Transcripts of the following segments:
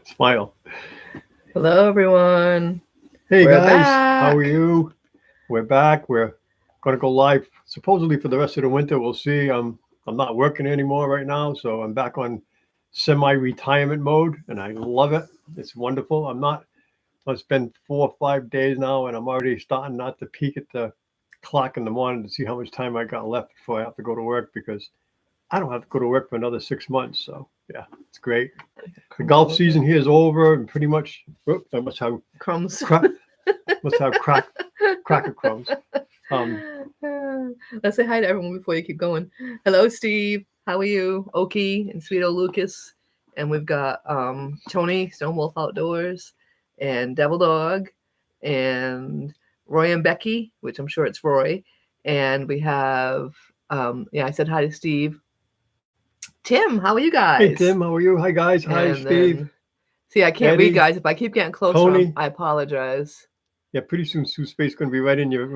Smile. Hello, everyone. Hey We're guys, how are back. you? We're back. We're gonna go live supposedly for the rest of the winter. We'll see. I'm not working anymore right now, so I'm back on semi-retirement mode, and I love it. It's wonderful. I'm not. It's been 4 or 5 days now, and I'm already starting not to peek at the clock in the morning to see how much time I got left before I have to go to work because I don't have to go to work for another 6 months. So yeah, it's great. The Crumbs golf all over. season here is over, and pretty much. Whoop, I must have Crumbs. crack. Must have cracker crumbs. Um, Let's say hi to everyone before you keep going. Hello, Steve. How are you? Oki and Sweet old Lucas. And we've got Tony, Stone Wolf Outdoors, and Devil Dog, and Roy and Becky, which I'm sure it's Roy. And we have, I said hi to Steve. Tim, how are you hey guys? Tim, how are you? Hi guys. Hi And Steve. then, see, I can't read, Eddie. guys. If I keep getting closer, Tony. I apologize. Yeah, pretty soon Sue's face going to be right in your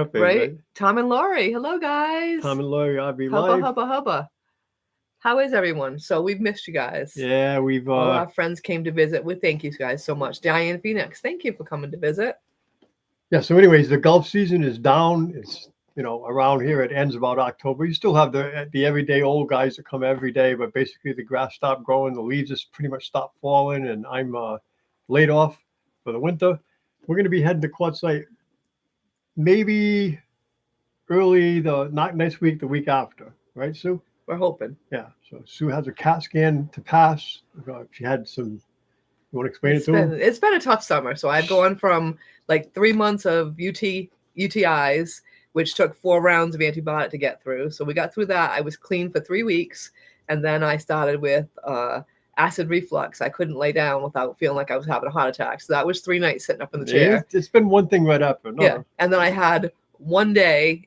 face, Right? right? Tom and Laurie. Hello, guys. Tom and Laurie, I'll be Hubba, live. hubba, hubba. How is everyone? So we've missed you guys. Yeah, we've All our friends came to visit. We thank you guys so much. Diane Phoenix, thank you for coming to visit. yeah. So, anyways, the golf season is down. It's around here it ends about October. You still have the everyday old guys that come every day, but basically the grass stopped growing, the leaves just pretty much stopped falling, and I'm laid off for the winter. We're going to be heading to Quartzsite maybe early not next week, the week after, right, Sue? We're hoping. Yeah. So Sue has a CAT scan to pass. She had some. You want to explain it to him? It's been a tough summer. So I've gone from like 3 months of UTIs, which took 4 rounds of antibiotic to get through. So we got through that. I was clean for 3 weeks, and then I started with acid reflux. I couldn't lay down without feeling like I was having a heart attack. So that was 3 nights sitting up in the chair. It's been one thing right after another. Yeah. And then I had one day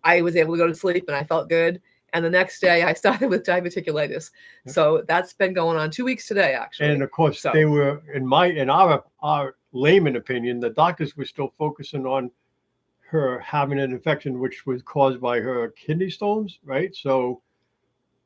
I was able to go to sleep and I felt good. And the next day I started with diverticulitis. Yeah. So that's been going on 2 weeks today, actually. And of course, they were in our layman opinion, the doctors were still focusing on her having an infection which was caused by her kidney stones, right? So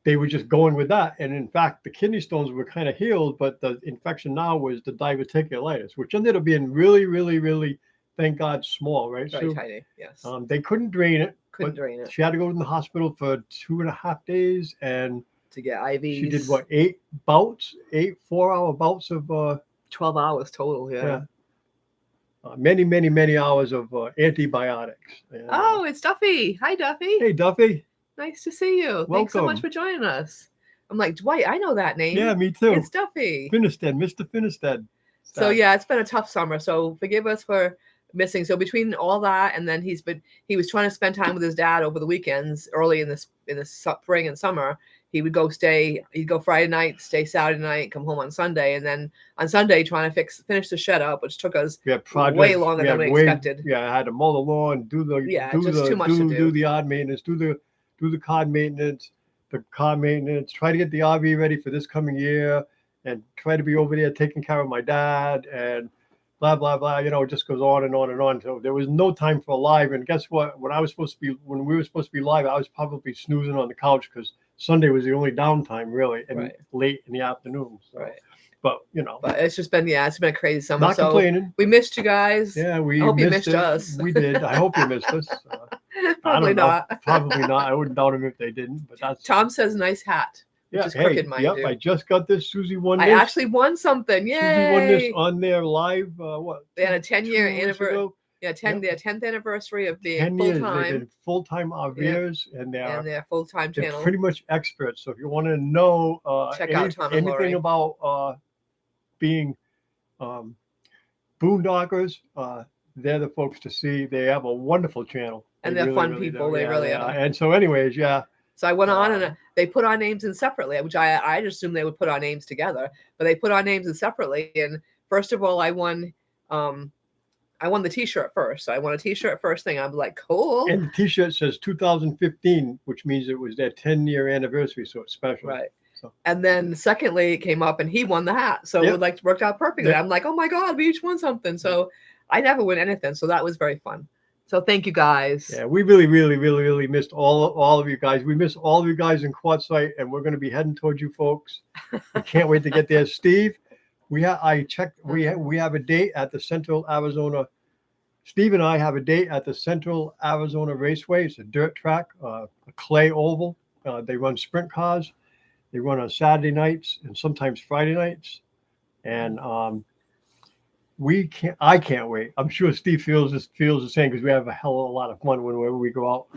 they were just going with that. And in fact, the kidney stones were kind of healed, but the infection now was the diverticulitis, which ended up being really, really, really, thank God, small, right? Very tiny, yes. They couldn't drain it. Couldn't drain it. She had to go to the hospital for 2.5 days and to get IVs. She did what, 4-hour bouts of 12 hours total, yeah. Many, many, many hours of antibiotics. And, it's Duffy. Hi, Duffy. Hey, Duffy. Nice to see you. Welcome. Thanks so much for joining us. I'm like, Dwight, I know that name. Yeah, me too. It's Duffy. Finistad, Mr. Finistad. So yeah, it's been a tough summer. So forgive us for missing. So between all that and then he was trying to spend time with his dad over the weekends early in the spring and summer. He'd go Friday night, stay Saturday night, come home on Sunday, and then on Sunday trying to finish the shed up, which took us way longer than we expected. Yeah, I had to mow the lawn, do the odd maintenance, do the car maintenance, try to get the RV ready for this coming year, and try to be over there taking care of my dad and blah blah blah. It just goes on and on and on. So there was no time for live. And guess what? When we were supposed to be live, I was probably snoozing on the couch because Sunday was the only downtime really, and late in the afternoon. So. Right. But it's just been it's been a crazy summer. Not complaining. We missed you guys. Yeah, I hope you missed us. We did. I hope you missed us. Probably not. Probably not. I wouldn't doubt him if they didn't. But that's Tom says nice hat. Which is crooked, mind you. I just got this. Susie won this. I actually won something. Yay! Susie won this on their live. They had a 10-year anniversary. Yeah, their 10th anniversary of being full time. They've been full-time RVers, and they're full-time channel. They're pretty much experts. So if you want to know check out Tom and Laurie. anything about being boondockers, they're the folks to see. They have a wonderful channel. And they're fun people. They really are. And so anyways, yeah. So I went on and they put our names in separately, which I just assumed they would put our names together, but they put our names in separately. And first of all, I won the T-shirt first. So I won a T-shirt first thing. I'm like, cool. And the T-shirt says 2015, which means it was their 10-year anniversary, so it's special. Right. So. And then secondly, it came up and he won the hat. So it worked out perfectly. Yep. I'm like, oh my God, we each won something. So I never win anything. So that was very fun. So thank you guys. Yeah, we really, really, really, really missed all of you guys. We miss all of you guys in Quartzsite, and we're going to be heading towards you folks. We can't wait to get there. Steve, I checked. We have a date at the Central Arizona. Steve and I have a date at the Central Arizona Raceway. It's a dirt track, a clay oval. They run sprint cars. They run on Saturday nights and sometimes Friday nights. And I can't wait. I'm sure Steve feels the same because we have a hell of a lot of fun whenever we go out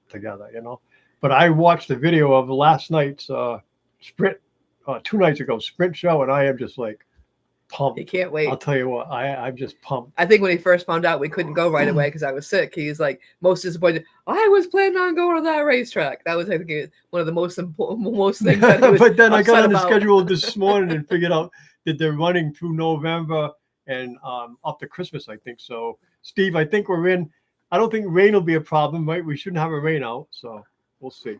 together, you know. But I watched the video of last night's sprint, 2 nights ago, sprint show, and I am just like pumped. He can't wait. I'll tell you what, I'm just pumped. I think when he first found out we couldn't go right away because I was sick, he's like most disappointed. I was planning on going to that racetrack. That was, I think, one of the most things that he was But then I got on the about. schedule this morning and figured out that they're running through November and up to Christmas, I think. So, Steve, I think we're in. I don't think rain will be a problem, right? We shouldn't have a rain out, so we'll see.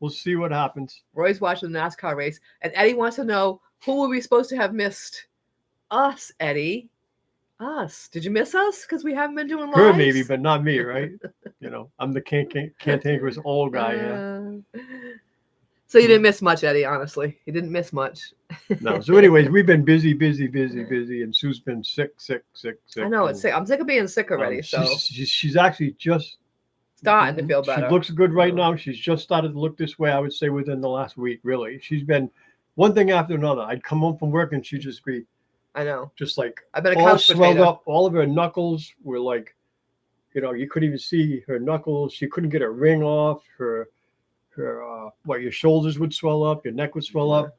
We'll see what happens. Roy's watching the NASCAR race, and Eddie wants to know who were we supposed to have missed? Us, Eddie. Us. Did you miss us? Because we haven't been doing lives? Her maybe, but not me, right? You know, I'm the cantankerous old guy here. So you didn't miss much, Eddie, honestly. You didn't miss much. No. So anyways, we've been busy, and Sue's been sick. I know, it's sick. I'm sick of being sick already. So she's actually just starting to feel better. She looks good right now. She's just started to look this way, I would say, within the last week, really. She's been one thing after another. I'd come home from work and she'd just be, I know, just like I've been a all couch swelled potato. up. All of her knuckles were like, you know, you couldn't even see her knuckles. She couldn't get a ring off. Her your shoulders would swell up, your neck would swell up.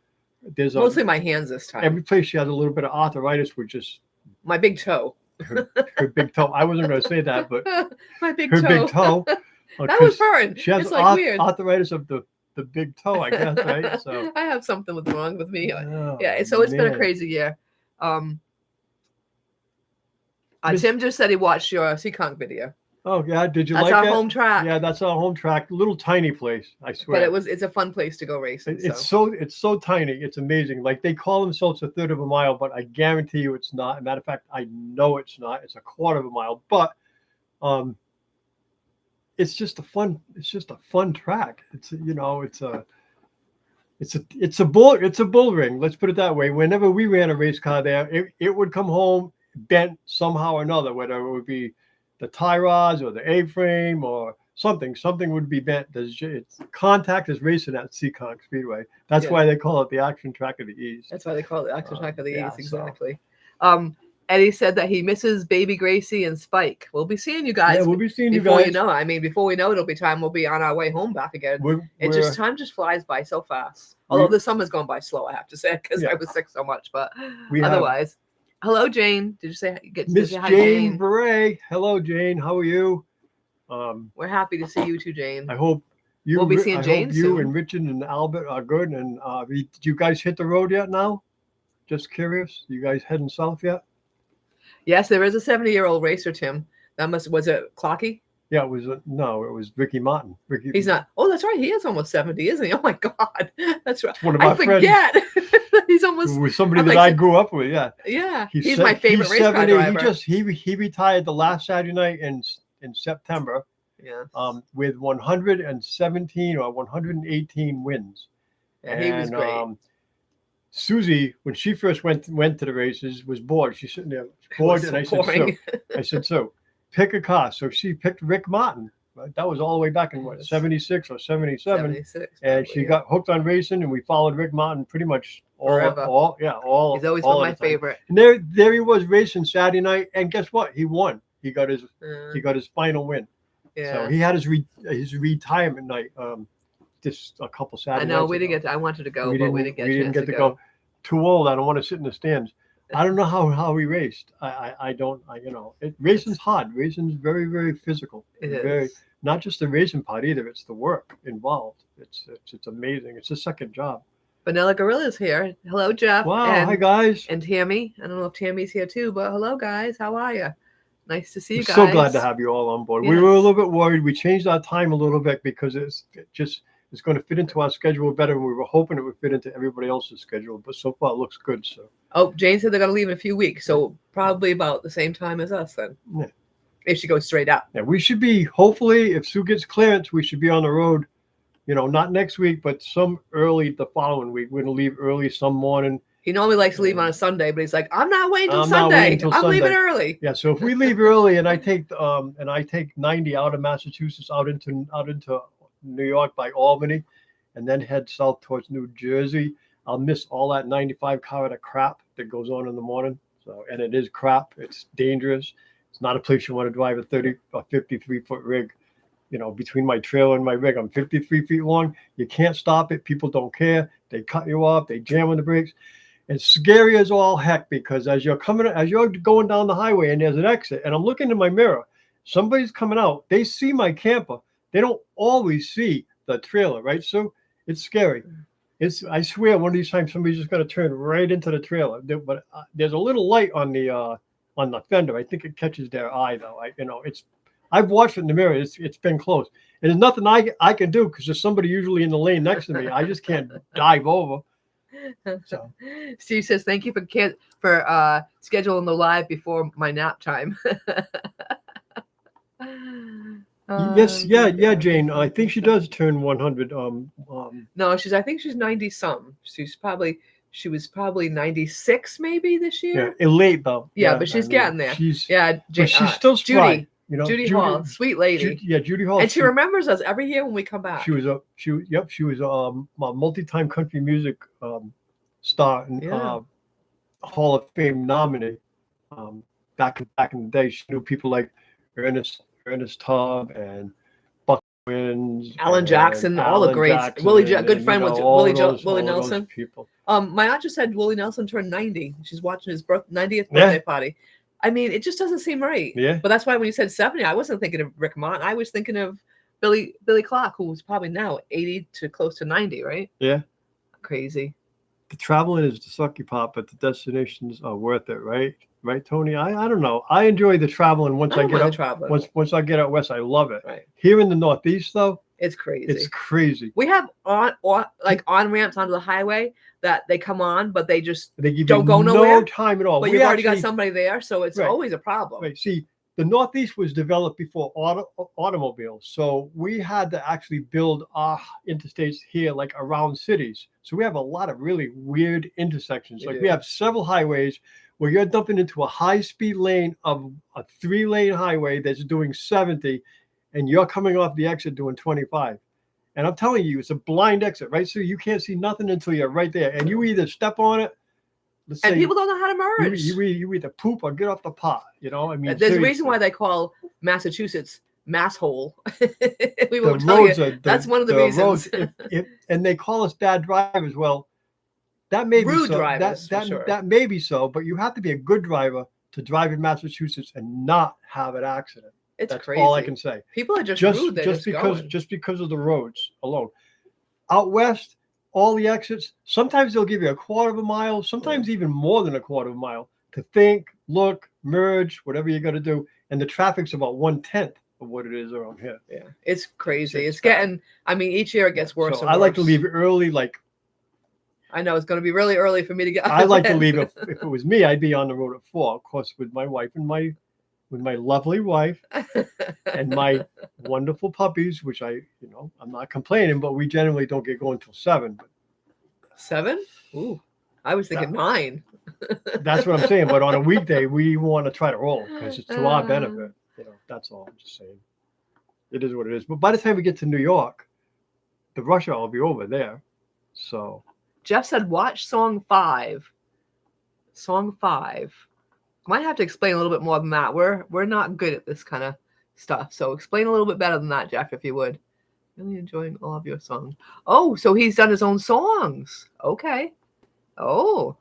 There's mostly my hands this time. Every place she had a little bit of arthritis would just my big toe. Her big toe. I wasn't going to say that, but my big her toe. big toe. That was fun. She has it's like weird. arthritis of the big toe, I guess, right? So I have something wrong with me. Oh, yeah. So it's been a man. crazy year. Tim just said he watched your Seekonk video. Oh yeah, did you That's like our it? home track. Yeah, that's our home track. Little tiny place, I swear. But it's a fun place to go racing. It's so tiny. It's amazing. Like they call themselves a third of a mile, but I guarantee you it's not. Matter of fact, I know it's not. It's a quarter of a mile. But it's just a fun track. It's a bull ring. Let's put it that way. Whenever we ran a race car there, it would come home bent somehow or another, whether it would be the tie rods or the A-frame or something would be bent. It's contact is racing at Seekonk Speedway. That's why they call it the action track of the East. That's why they call it the action track of the East. Exactly. So. Eddie said that he misses baby Gracie and Spike. We'll be seeing you guys. Yeah, we'll be seeing you before guys. you know it. I mean, before we know it, it'll be time. We'll be on our way home back again. Time just flies by so fast. Although the summer's gone by slow, I have to say, because I was sick so much. But otherwise. Hello, Jane. Did you say Miss Jane Beret? Hello, Jane. How are you? We're happy to see you too, Jane. I hope you. We'll be seeing Jane hope soon. You and Richard and Albert are good. And did you guys hit the road yet? Now, just curious. You guys heading south yet? Yes, there is a 70-year-old racer, Tim. Was it Clocky? Yeah, it was Ricky Martin. He's not. Oh, that's right. He is almost 70, isn't he? Oh my God, that's right. One of my friends. Forget. He's almost with somebody that I grew up with. Yeah. Yeah. He's my favorite race car 70. driver. He retired the last Saturday night in September. Yeah. With 117 or 118 wins. Yeah, he was great. Susie, when she first went to the races, was bored. She's sitting there bored, and I said, so pick a car. So she picked Rick Martin. That was all the way back in 76 or 77. 76, and she got hooked on racing, and we followed Rick Martin pretty much forever. All. He's always been my favorite. And there he was racing Saturday night, and guess what? He won. He got his final win. Yeah. So he had his retirement night. Just a couple Saturdays. I know we didn't get. I wanted to go, but we didn't get to go. Too old. I don't want to sit in the stands. I don't know how he raced. Racing's hard. Racing's very, very physical. Not just the racing part either. It's the work involved. It's amazing. It's a second job. Vanilla Gorilla's here. Hello, Jeff. Wow. Hi, guys. And Tammy. I don't know if Tammy's here too, but hello, guys. How are you? Nice to see you guys. So glad to have you all on board. Yes. We were a little bit worried. We changed our time a little bit because it's going to fit into our schedule better, and we were hoping it would fit into everybody else's schedule. But so far, it looks good. So. Oh, Jane said they're going to leave in a few weeks, so probably about the same time as us then. Yeah. If she goes straight up. Yeah, we should be. Hopefully, if Sue gets clearance, we should be on the road. Not next week, but some early the following week. We're going to leave early some morning, He normally likes to leave on a Sunday, but he's like, I'm not waiting till I'm not Sunday. waiting till I'm leaving Sunday." early. Yeah, so if we leave early and I take 90 out of Massachusetts out into New York by Albany, and then head south towards New Jersey, I'll miss all that 95 car of crap that goes on in the morning. So, and it is crap. It's dangerous. It's not a place you want to drive a 30 or 53-foot rig. You know, between my trailer and my rig, I'm 53 feet long. You can't stop it. People don't care. They cut you off. They jam on the brakes. It's scary as all heck, because as you're going down the highway and there's an exit, and I'm looking in my mirror, somebody's coming out. They see my camper. They don't always see the trailer, right? So it's scary. I swear, one of these times somebody's just going to turn right into the trailer. But there's a little light on the fender. I think it catches their eye, though. I've watched it in the mirror. It's been close. And there's nothing I can do, because there's somebody usually in the lane next to me. I just can't dive over. So. Steve says, "Thank you for scheduling the live before my nap time." Yes, yeah, Jane. I think she does turn 100. No, I think she's 90 some. She was probably 96 maybe this year. Yeah, late though. Yeah, but she's getting there. She's Judy. still spry. You know, Judy Hall, sweet lady. Judy Hall. And she remembers us every year when we come back. She was a multi-time country music star and Hall of Fame nominee. Back in the day, she knew people like Ernest Tubb and Buck Wins, Alan Jackson, all the greats. Good friend with Willie Nelson. People. My aunt just said Willie Nelson turned 90. She's watching his 90th birthday party. I mean, it just doesn't seem right. Yeah. But that's why when you said 70, I wasn't thinking of Rick Martin. I was thinking of Billy Clark, who's probably now 80 to close to 90, right? Yeah. Crazy. The traveling is the sucky part, but the destinations are worth it, right? Right, Tony? I don't know. I enjoy the traveling once I get once I get out west. I love it. Right. Here in the Northeast, though, it's crazy. It's crazy. We have on ramps onto the highway that they come on, but they give don't go nowhere. No time at all. But you've already got somebody there, so it's always a problem. Right. See, the Northeast was developed before automobiles, so we had to actually build our interstates here, like around cities. So we have a lot of really weird intersections. We have several highways where you're dumping into a high-speed lane of a 3-lane highway that's doing 70, and you're coming off the exit doing 25. And I'm telling you, it's a blind exit, right? So you can't see nothing until you're right there. And you either step on it. And people don't know how to merge. You either poop or get off the pot. You know, I mean, there's a reason why they call Massachusetts Masshole. We won't tell you. That's one of the reasons. And they call us bad drivers. Well, that may be so. Drivers, that may be so, but you have to be a good driver to drive in Massachusetts and not have an accident. That's crazy. All I can say. People are just rude. Just because of the roads alone. Out west, all the exits, sometimes they'll give you a quarter of a mile, sometimes even more than a quarter of a mile to think, look, merge, whatever you got to do. And the traffic's about 1/10 of what it is around here. Yeah, it's crazy. It's getting, I mean, each year it gets worse. So I like to leave early, I know it's going to be really early for me to get. I like to leave if it was me, I'd be on the road at 4, of course, with my wife and with my lovely wife and my wonderful puppies, which I'm not complaining, but we generally don't get going till 7. 7? Ooh, I was thinking 9. That's what I'm saying. But on a weekday, we want to try to roll because it's to our benefit. That's all I'm just saying. It is what it is. But by the time we get to New York, the rush hour will be over there. So Jeff said, watch song 5. Song 5. Might have to explain a little bit more than that. We're not good at this kind of stuff. So explain a little bit better than that, Jeff, if you would. Really enjoying all of your songs. Oh, so he's done his own songs. Okay. Oh.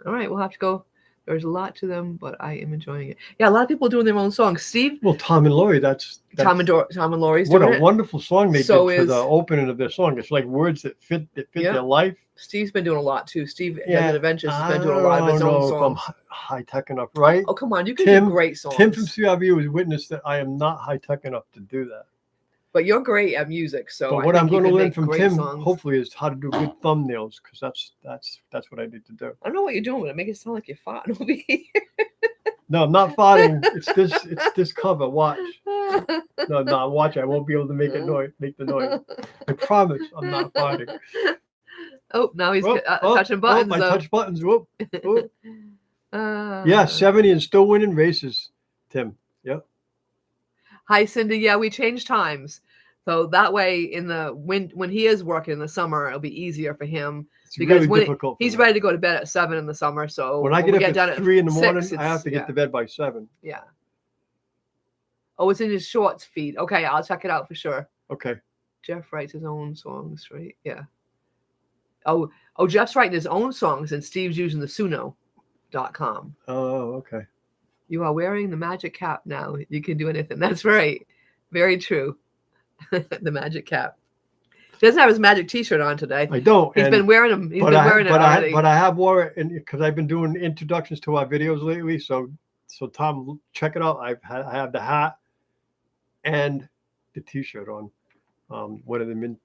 All right, we'll have to go. There's a lot to them, but I am enjoying it. Yeah, a lot of people doing their own songs. Steve? Well, Tom and Laurie, that's Tom and Laurie's what doing a it. wonderful song they did for the opening of their song. It's like words that fit their life. Steve's been doing a lot too. Steve at Adventures has been doing a lot of his own songs. I'm high tech enough, right? Oh, come on, you can do great songs. Tim from CRV was witness that I am not high tech enough to do that. But you're great at music, so but what I'm going to learn from Tim, hopefully, is how to do good thumbnails, because that's what I need to do. I don't know what you're doing, but it makes it sound like you're farting over here. No, I'm not farting. It's this cover. Watch. No, watch. I won't be able to make the noise. I promise, I'm not farting. Oh, now he's Whoop, touching buttons. I though. touch buttons. Whoop, whoop. Uh, Yeah, 70 and still winning races, Tim. Yep. Hi, Cindy. Yeah, we changed times. So that way, in the when he is working in the summer, it'll be easier for him It's because really when difficult. for he's me. ready to go to bed at 7 in the summer. So When I we get up done at 3 in the morning, 6, I have to get to bed by 7. Yeah. Oh, it's in his shorts feed. Okay, I'll check it out for sure. Okay. Jeff writes his own songs, right? Yeah. Oh, Jeff's writing his own songs, and Steve's using the Suno.com. Oh, okay. You are wearing the magic cap now. You can do anything. That's right. Very true. The magic cap. He doesn't have his magic T-shirt on today. I don't. He's been wearing them. He's been wearing it already. But I have wore it because I've been doing introductions to our videos lately. So Tom, check it out. I have the hat and the T-shirt on. One of them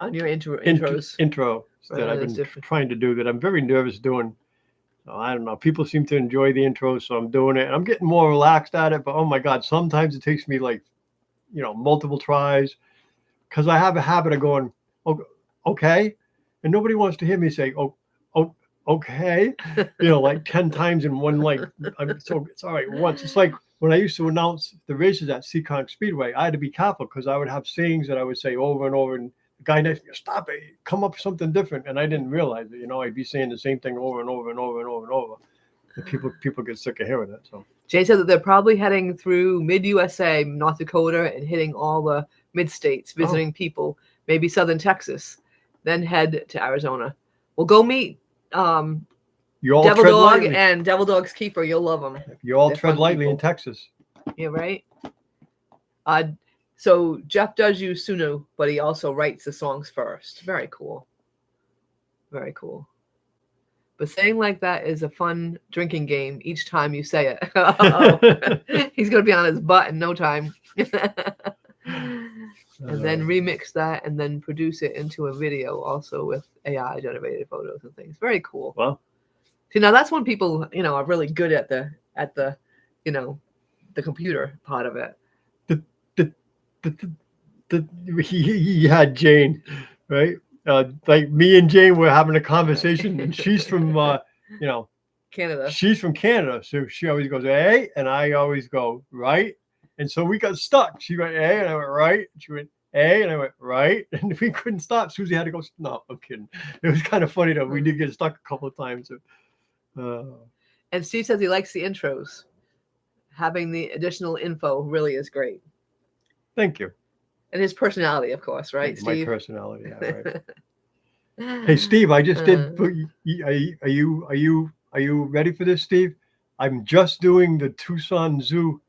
on your intros. intro that I've been trying to do that I'm very nervous doing. I don't know. People seem to enjoy the intro, so I'm doing it. I'm getting more relaxed at it, but oh my God, sometimes it takes me like, multiple tries because I have a habit of going, oh, okay. And nobody wants to hear me say, oh, okay, like 10 times in one, so it's all right once. It's like when I used to announce the races at Seekonk Speedway, I had to be careful because I would have sayings that I would say over and over, and the guy next to me, stop it, come up with something different. And I didn't realize it, I'd be saying the same thing over and over and over and over and over. And people get sick of hearing it. So Jay said that they're probably heading through mid-USA, North Dakota, and hitting all the mid-states, visiting people, maybe southern Texas, then head to Arizona. We'll go meet Devil Dog and Devil Dog's Keeper. You'll love them. You all tread lightly in Texas. Yeah, right? So Jeff does use Suno, but he also writes the songs first. Very cool. Very cool. But saying like that is a fun drinking game each time you say it. He's going to be on his butt in no time. And then remix that and then produce it into a video also with AI generated photos and things. Very cool. Well, see, now that's when people, are really good at the the computer part of it. He had Jane, right? Like me and Jane were having a conversation, and she's from, Canada. She's from Canada, so she always goes, hey, and I always go, right? And so we got stuck. She went, hey, and I went, right. She went, hey, and I went, right. And we couldn't stop. Susie had to go, no, I'm kidding. It was kind of funny, though. We did get stuck a couple of times. And Steve says he likes the intros. Having the additional info really is great. Thank you. And his personality, of course, right, Steve? My personality, yeah, right. Hey, Steve, I just did. Are you ready for this, Steve? I'm just doing the Tucson Zoo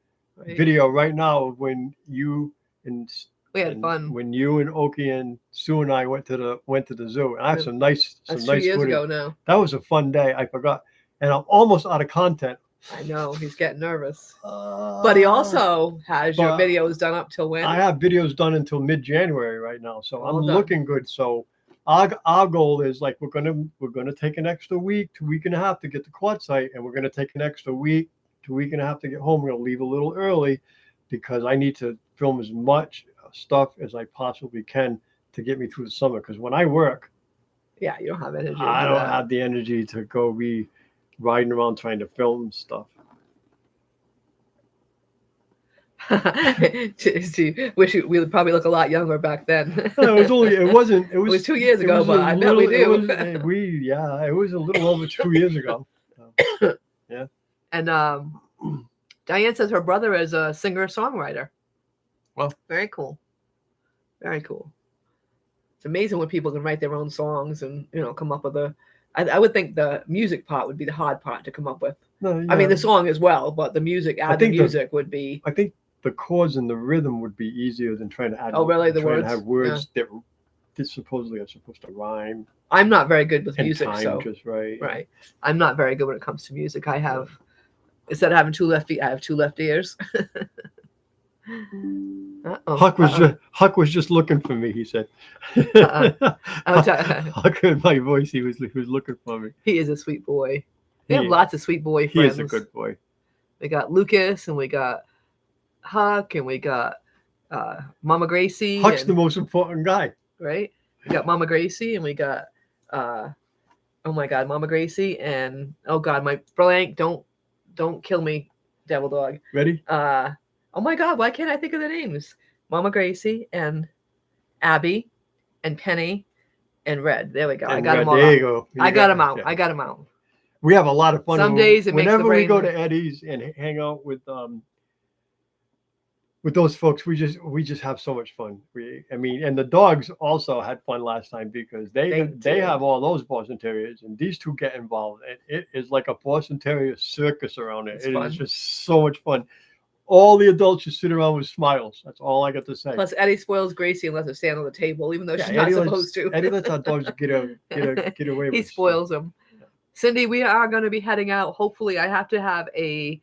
video right now. When you and we had fun. When you and Oki and Sue and I went to the zoo. And I have some nice. That's nice 2 years footage. ago now. That was a fun day. I forgot, and I'm almost out of content. I know he's getting nervous, but he also has your videos done up till when? I have videos done until mid-January right now, so I'm looking good. So our goal is like we're gonna take an extra week to week and a half to get the quartzite, and we're gonna take an extra week to week and a half to get home. We're gonna leave a little early because I need to film as much stuff as I possibly can to get me through the summer. Because when I work, you don't have energy. I don't have the energy to go be riding around trying to film stuff. Wish we would probably look a lot younger back then. It was 2 years ago, but I bet we do. It was a little over 2 years ago. Yeah. And Diane says her brother is a singer-songwriter. Well, very cool. Very cool. It's amazing when people can write their own songs and come up with I would think the music part would be the hard part to come up with. No, yeah. I mean, the song as well, but the music, would be. I think the chords and the rhythm would be easier than trying to add. Oh, really? The words? To have words that supposedly are supposed to rhyme. I'm not very good with music, so just right. Right. I'm not very good when it comes to music. I have, instead of having 2 left feet, I have 2 left ears. Huck was just looking for me. He said, Huck heard my voice. He was looking for me. He is a sweet boy. We have lots of sweet boy friends. He is a good boy. We got Lucas and we got Huck and we got Mama Gracie. Huck's the most important guy, right? We got Mama Gracie, and we got oh my God, Mama Gracie, and oh God, my blank. Don't kill me, Devil Dog. Ready? Oh my God, why can't I think of the names? Mama Gracie and Abby and Penny and Red. There we go. I And got them all. there you out. go. I got them out. I got them out. We have a lot of fun. Some days it makes the whenever we go brain- to Eddie's and hang out with those folks, we just have so much fun. And the dogs also had fun last time because they did. have all those Boston Terriers, and these two get involved. It is like a Boston Terrier circus around it. It's It fun. is just so much fun. All the adults just sit around with smiles. That's all I got to say. Plus, Eddie spoils Gracie and lets her stand on the table, even though Yeah, she's not Eddie lets- supposed to. Eddie lets our dogs get away with He stuff. spoils them. Cindy, we are going to be heading out. Hopefully, I have to have a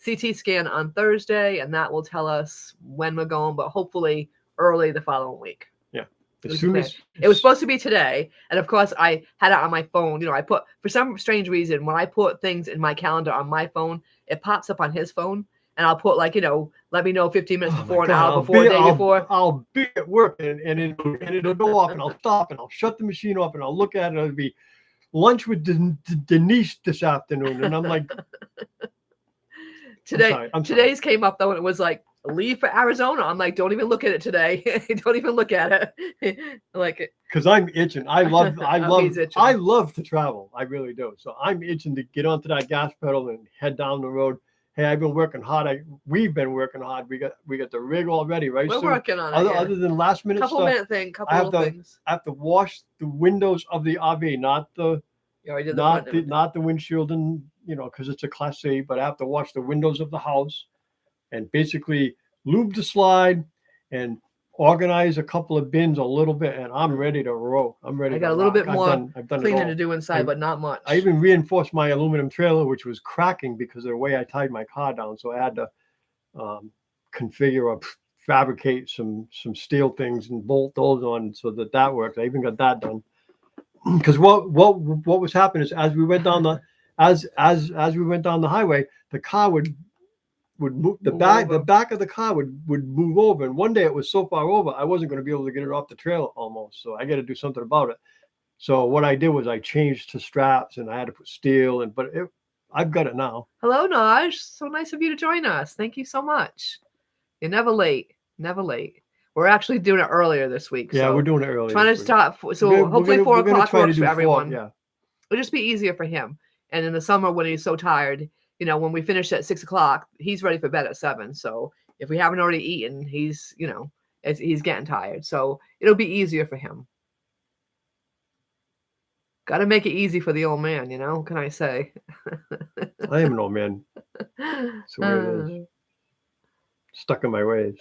CT scan on Thursday, and that will tell us when we're going, but hopefully early the following week. As soon as It was supposed to be today, and of course, I had it on my phone. I put, for some strange reason, when I put things in my calendar on my phone, it pops up on his phone, and I'll put let me know 15 minutes Oh my before, an God, hour before, a day before. I'll be at work and it'll go off, and I'll stop and I'll shut the machine off and I'll look at it. It'll be lunch with Denise this afternoon, and I'm like, Today, I'm sorry. today's came up though, and it was like, leave for Arizona. I'm like, don't even look at it today. Don't even look at it. Like, because I'm itching. I He's itching. love to travel. I really do. So I'm itching to get onto that gas pedal and head down the road. Hey, I've been working hard. We've been working hard. We got the rig all ready, right? we're Sue? working on it. Other than last minute couple stuff, minute thing, couple I have little to- things. I have to wash the windows of the RV, not the You already did the front end. not the windshield, and because it's a Class C, but I have to wash the windows of the house and basically lube the slide and organize a couple of bins a little bit, and I'm ready to roll. I'm ready. I got to a little rock. bit more I've done it cleaning all. to do inside, I- but not much. I even reinforced my aluminum trailer, which was cracking because of the way I tied my car down. So I had to configure or fabricate some steel things and bolt those on so that works. I even got that done. Because what was happening is as we went down the highway, the car would move, the back of the car would move over, and one day it was so far over I wasn't going to be able to get it off the trailer almost. So I got to do something about it. So what I did was I changed to straps, and I had to put steel I've got it now. Hello, Naj. So nice of you to join us. Thank you so much. You're never late. Never late. We're actually doing it earlier this week. Yeah, so we're doing it early. trying to this week. start. So We're hopefully gonna- 4 we're gonna o'clock try to works do for 4, everyone. Yeah. It'll just be easier for him. And in the summer when he's so tired, when we finish at 6 o'clock, he's ready for bed at 7. So if we haven't already eaten, he's he's getting tired. So it'll be easier for him. Got to make it easy for the old man, can I say? I am an old man. That's the way it is. Stuck in my ways.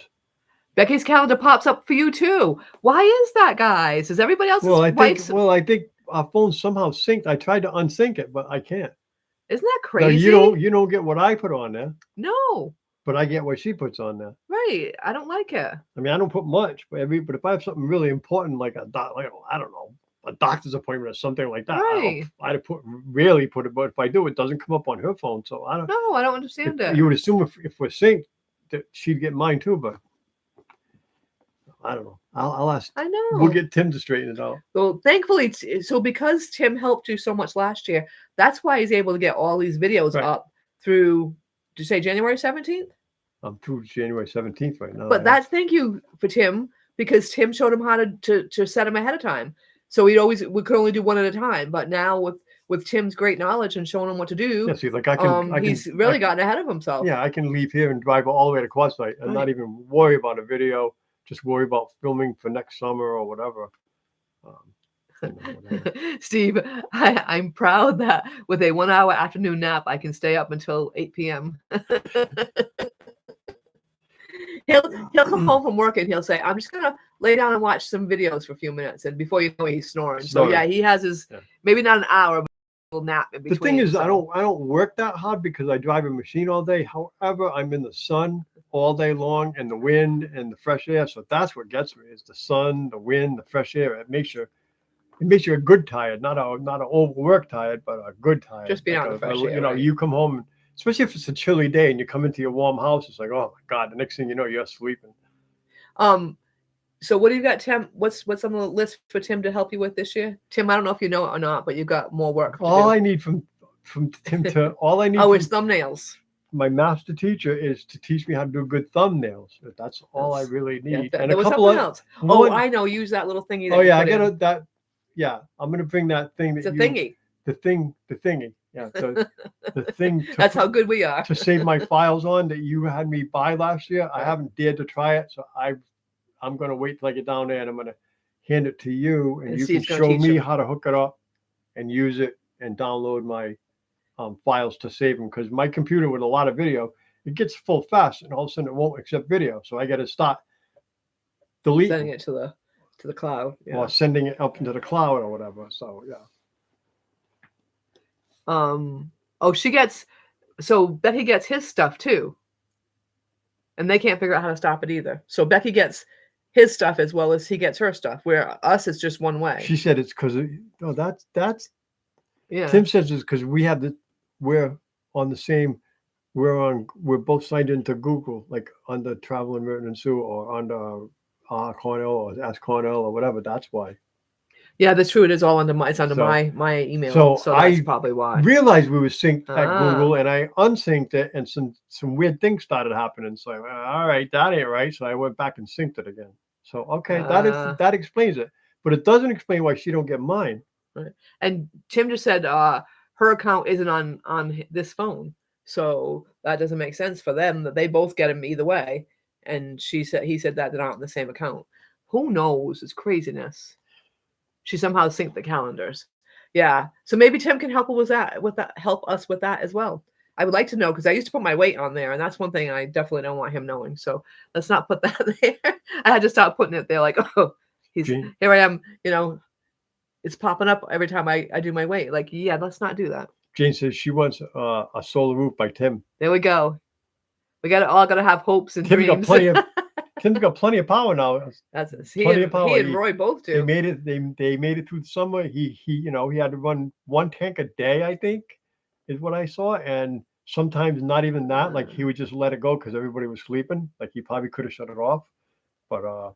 Becky's calendar pops up for you too. Why is that, guys? Is everybody else's Well, I wife's? think our phone's somehow synced. I tried to unsync it, but I can't. Isn't that Now, crazy? you don't get what I put on there, No, but I get what she puts on there. right. I don't like it. I mean, I don't put much, but if I have something really important like I don't know, a doctor's appointment or something like that, Right. I'd rarely put it. But if I do, it doesn't come up on her phone. So I don't. No, I don't understand it. You would assume if we're synced that she'd get mine too, but I don't know. I'll ask. I know. We'll get Tim to straighten it out. Well, thankfully, so because Tim helped you so much last year, that's why he's able to get all these videos Right. up through, did you say January 17th? I'm through January 17th right now. But that's thank you for Tim, because Tim showed him how to set him ahead of time. So we could only do one at a time. But now with Tim's great knowledge and showing him what to do, yeah, see, like I can. he's really gotten ahead of himself. Yeah, I can leave here and drive all the way to Quartzsite and not even worry about a video. Just worry about filming for next summer or whatever. Whatever. Steve, I'm proud that with a 1 hour afternoon nap, I can stay up until 8 p.m. He'll come home from work and he'll say, I'm just gonna lay down and watch some videos for a few minutes, and before you know it, he's snoring. So yeah, he has his maybe not an hour, but a little nap in between. The thing is, so. I don't work that hard because I drive a machine all day. However, I'm in the sun all day long, and the wind and the fresh air. So that's what gets me is the sun, the wind, the fresh air. It makes you a good tired, not an overworked tired, but a good tired. Just being out in the fresh air. Right? You come home, especially if it's a chilly day and you come into your warm house, it's like, oh my God, the next thing you know, you're sleeping. So what do you got, Tim? What's on the list for Tim to help you with this year? Tim, I don't know if you know it or not, but you've got more work to All do. I need from Tim to all I need Oh, from it's thumbnails. my master teacher is to teach me how to do good thumbnails. That's all I That's- really Yeah, need. And there a was couple something of else. one, Oh, I know. Use that little thingy. That oh you yeah, I put in. gotta that. Yeah, I'm gonna bring that thing that It's a you thingy. the thingy. Yeah, the thing. That's how good we are. to save my files on that you had me buy last year. I Right. haven't dared to try it, so I'm gonna wait till I get down there and I'm gonna hand it to you, and you can Steve's gonna show teach me him. how to hook it up and use it and download my files to save them, because my computer with a lot of video, it gets full fast and all of a sudden it won't accept video, so I got to start Sending deleting it to the cloud. Yeah. or sending it up into the cloud or whatever. So yeah. Oh, so Becky gets his stuff too. And they can't figure out how to stop it either. So Becky gets his stuff as well as he gets her stuff, where us it's just one way. She said it's because that's Yeah. Tim says it's because we're on the same, we're both signed into Google, like under Travel and Merton and Sue or under Cornell or Ask Cornell or whatever. That's why. Yeah, that's true. It is all under my So- my email. so So that's I probably why. Realized we were synced at Ah. Google, and I unsynced it, and some weird things started happening. So I went, all right, that ain't right. So I went back and synced it again. So okay, Ah. that explains it, but it doesn't explain why she don't get mine. And Tim just said her account isn't on this phone. So that doesn't make sense for them that they both get him either way. And he said that they're not on the same account. Who knows? It's craziness. She somehow synced the calendars. Yeah. So maybe Tim can help help us with that as well. I would like to know, because I used to put my weight on there, and that's one thing I definitely don't want him knowing. So let's not put that there. I had to stop putting it there, like, oh, Gee. here I am, it's popping up every time I do my weight. Like, yeah, let's not do that. Jane says she wants a solar roof by Tim. There we go. We all gotta have hopes and Tim's got dreams. plenty of power now. That's plenty of power. He and Roy both do. They made it. They made it through the summer. He he had to run one tank a day, I think, is what I saw, and sometimes not even that. Like he would just let it go because everybody was sleeping. Like he probably could have shut it off, but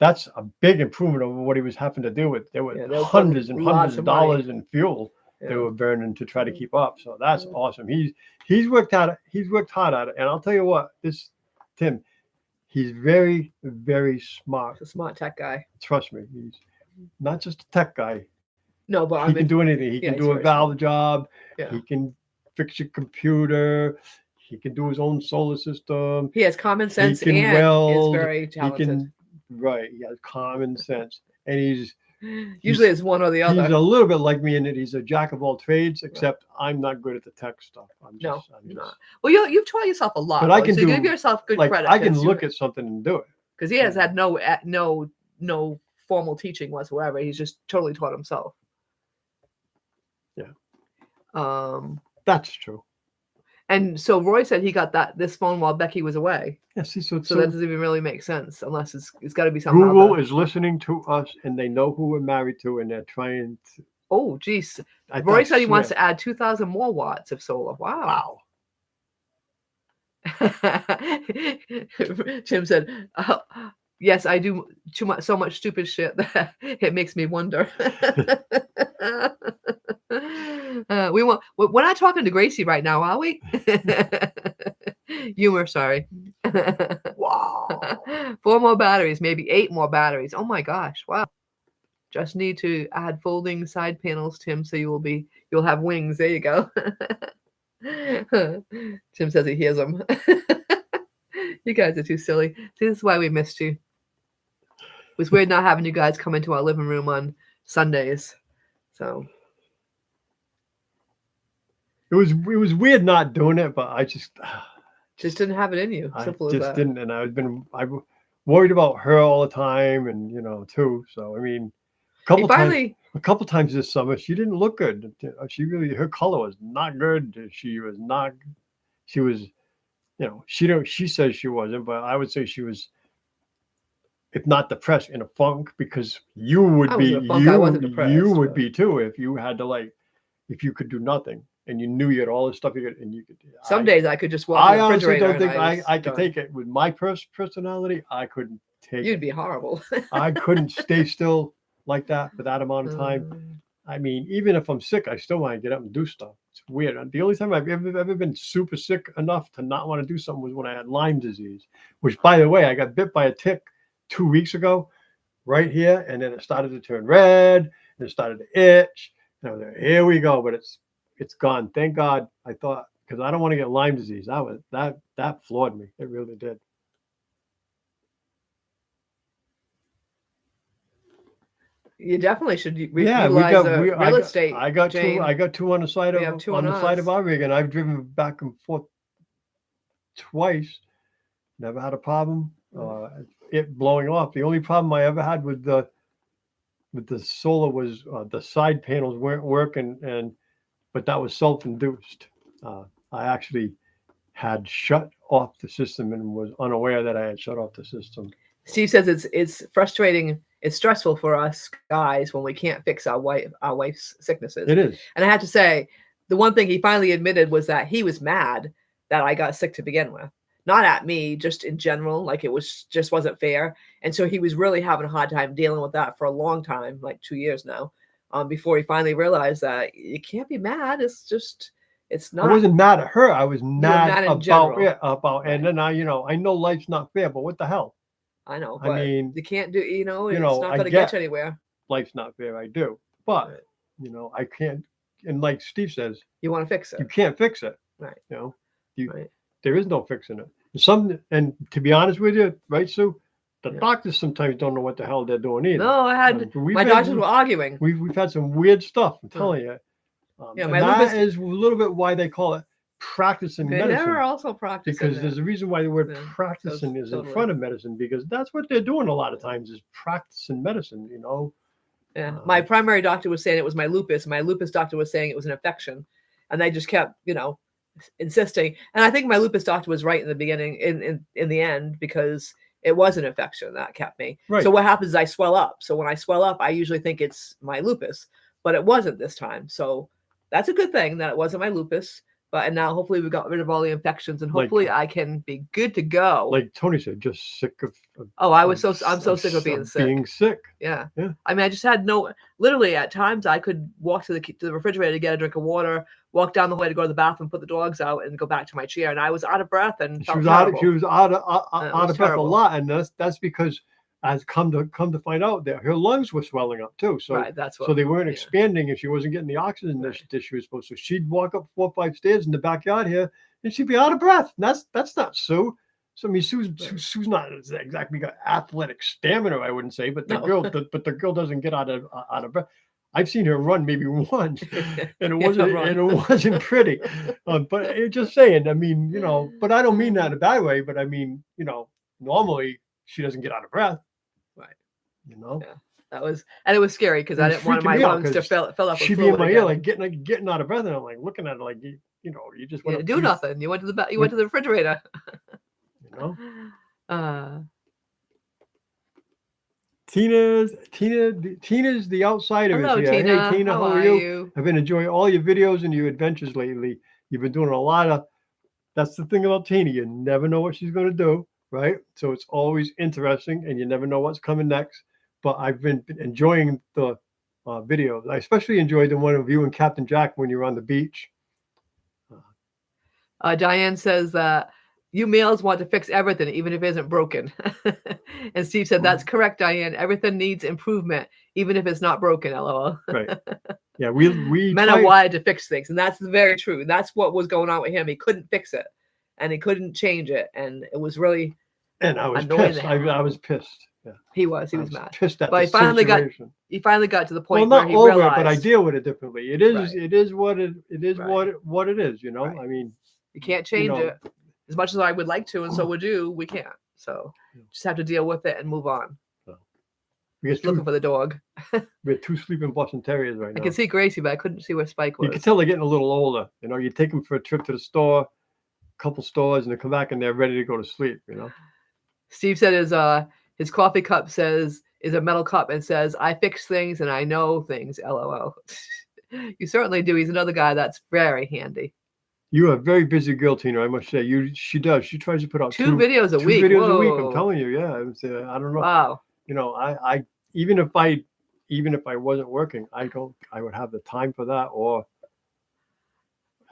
that's a big improvement over what he was having to do with. There were Yeah, hundreds and lots hundreds of of money. dollars in fuel they Yeah. were burning to try to keep up. So that's Yeah. awesome. He's worked hard at it, and I'll tell you what, this Tim, he's very, very smart. He's a smart tech guy. Trust me, he's not just a tech guy. No, but He can do anything. He yeah, can he's do a very valve job. Yeah. He can fix your computer. He can do his own solar system. He has common sense can and weld. is very talented. He has common sense, and he's Usually it's one or the he's other. a little bit like me in that he's a jack of all trades, except I'm not good at the tech stuff. I'm No, just, not. Well, you've taught yourself a lot. But I though, can so do- give yourself good like credit. I can look at something and do it. because he has had no formal teaching whatsoever. He's just totally taught himself. Yeah. That's true. And so Roy said he got this phone while Becky was away. Yeah, see, So that doesn't even really make sense unless it's got to be something. Google is listening to us, and they know who we're married to, and they're trying to. Oh, geez. Roy said he wants to add 2,000 more watts of solar. Wow. Tim said, "Yes, I do so much stupid shit that it makes me wonder." We're not talking to Gracie right now, are we? Humor, sorry. Wow. 4 more batteries, maybe 8 more batteries. Oh my gosh! Wow. Just need to add folding side panels, Tim, so you'll have wings. There you go. Tim says he hears them. You guys are too silly. See, this is why we missed you. It was weird not having you guys come into our living room on Sundays. So It was weird not doing it, but I just didn't have it in you. Simple I as just that. didn't, and I worried about her all the time, and too. So I mean, a couple times this summer, she didn't look good. Her color was not good. She was, she says she wasn't, but I would say she was, if not depressed, in a funk, because you would be, I wasn't depressed, you would but- be too, if you had to if you could do nothing and you knew you had all this stuff you could, and you could. Some days I could just walk in I the honestly refrigerator. don't think and I could done. take it with my personality. I couldn't take You'd it. be horrible. I couldn't stay still like that for that amount of time. I mean, even if I'm sick, I still want to get up and do stuff. It's weird. The only time I've ever been super sick enough to not want to do something was when I had Lyme disease, which, by the way, I got bit by a tick 2 weeks ago right here, and then it started to turn red, and it started to itch. And I was like, here we go, but it's gone. Thank God. I thought, because I don't want to get Lyme disease. That floored me. It really did. You definitely should Yeah, utilize real estate. I got Jane. two. I got two on the side We have of two on on the side us. of our rig, and I've driven back and forth twice. Never had a problem. It blowing off. The only problem I ever had with the solar was the side panels weren't working, but that was self-induced. I actually had shut off the system and was unaware that I had shut off the system. Steve says it's frustrating. It's stressful for us guys when we can't fix our wife's sicknesses. It is. And I have to say, the one thing he finally admitted was that he was mad that I got sick to begin with. Not at me, just in general. Like it just wasn't fair. And so he was really having a hard time dealing with that for a long time, like 2 years now, before he finally realized that you can't be mad. It's not. I wasn't mad at her. I was mad in about general. it. And then I know life's not fair, but what the hell? I know, I but mean, you can't do, it's I not going to get you anywhere. Life's not fair. I do, but Right. I can't. And like Steve says, You want to fix it. you can't fix it. Right. Right. There is no fixing it. And to be honest with you, right, Sue, the doctors sometimes don't know what the hell they're doing either. No, my doctors were arguing. We've had some weird stuff. I'm telling you. And that is a little bit why they call it practicing medicine. They're also practicing because there's a reason why the word practicing is in front of medicine, because that's what they're doing a lot of times is practicing medicine. Yeah, my primary doctor was saying it was my lupus. My lupus doctor was saying it was an infection, and they just kept insisting. And I think my lupus doctor was right in the beginning, in the end, because it was an infection that kept me. Right. So what happens is I swell up. So when I swell up, I usually think it's my lupus, but it wasn't this time. So that's a good thing that it wasn't my lupus. And now hopefully we got rid of all the infections, and hopefully I can be good to go. Like Tony said, just sick of. I'm so sick of being sick. Being sick. Yeah. Yeah. I mean, I just had literally at times I could walk to the refrigerator to get a drink of water, walk down the way to go to the bathroom, put the dogs out, and go back to my chair. And I was out of breath and she was out of breath a lot, and that's because as come to find out that her lungs were swelling up too. So so they weren't expanding, and she wasn't getting the oxygen that she was supposed to. She'd walk up 4 or 5 stairs in the backyard here, and she'd be out of breath. And that's not Sue. So I mean, Sue's not exactly got athletic stamina, I wouldn't say, but the girl doesn't get out of breath. I've seen her run maybe once, and it wasn't pretty. But just saying, I mean, but I don't mean that in a bad way. But I mean, normally she doesn't get out of breath. Right. Yeah. That was, and it was scary because I didn't want my lungs to fill up. She'd be in my ear, like getting out of breath, and I'm like looking at her, like you just want to do nothing. You went to the went to the refrigerator. Tina's the outsider. Hello, is here. Tina. Hey, Tina, how are you? I've been enjoying all your videos and your adventures lately. You've been doing a lot of. That's the thing about Tina. You never know what she's going to do, right? So it's always interesting, and you never know what's coming next. But I've been enjoying the videos. I especially enjoyed the one of you and Captain Jack when you were on the beach. Diane says that you males want to fix everything, even if it isn't broken. And Steve said, that's correct, Diane. Everything needs improvement, even if it's not broken, LOL. Right. Yeah, we men are wired to fix things. And that's very true. That's what was going on with him. He couldn't fix it, and he couldn't change it. And it was really I was pissed. I was pissed. Yeah. He was mad. Pissed at but he finally got to the point where he over realized. But I deal with it differently. It is what it is. What it is. I mean, you can't change it. As much as I would like to, and so would you, we can't. So just have to deal with it and move on. Just looking for the dog. We have 2 sleeping Boston Terriers right now. I can see Gracie, but I couldn't see where Spike was. You can tell they're getting a little older. You take them for a trip to the store, a couple stores, and they come back and they're ready to go to sleep. Steve said his coffee cup is a metal cup and says, "I fix things and I know things." LOL. You certainly do. He's another guy that's very handy. You're a very busy girl, Tina. I must say, she does. She tries to put out Two videos a two week. videos a week. I'm Whoa. telling you, yeah. I don't know. Wow. You know, I even if I wasn't working, I would have the time for that. Or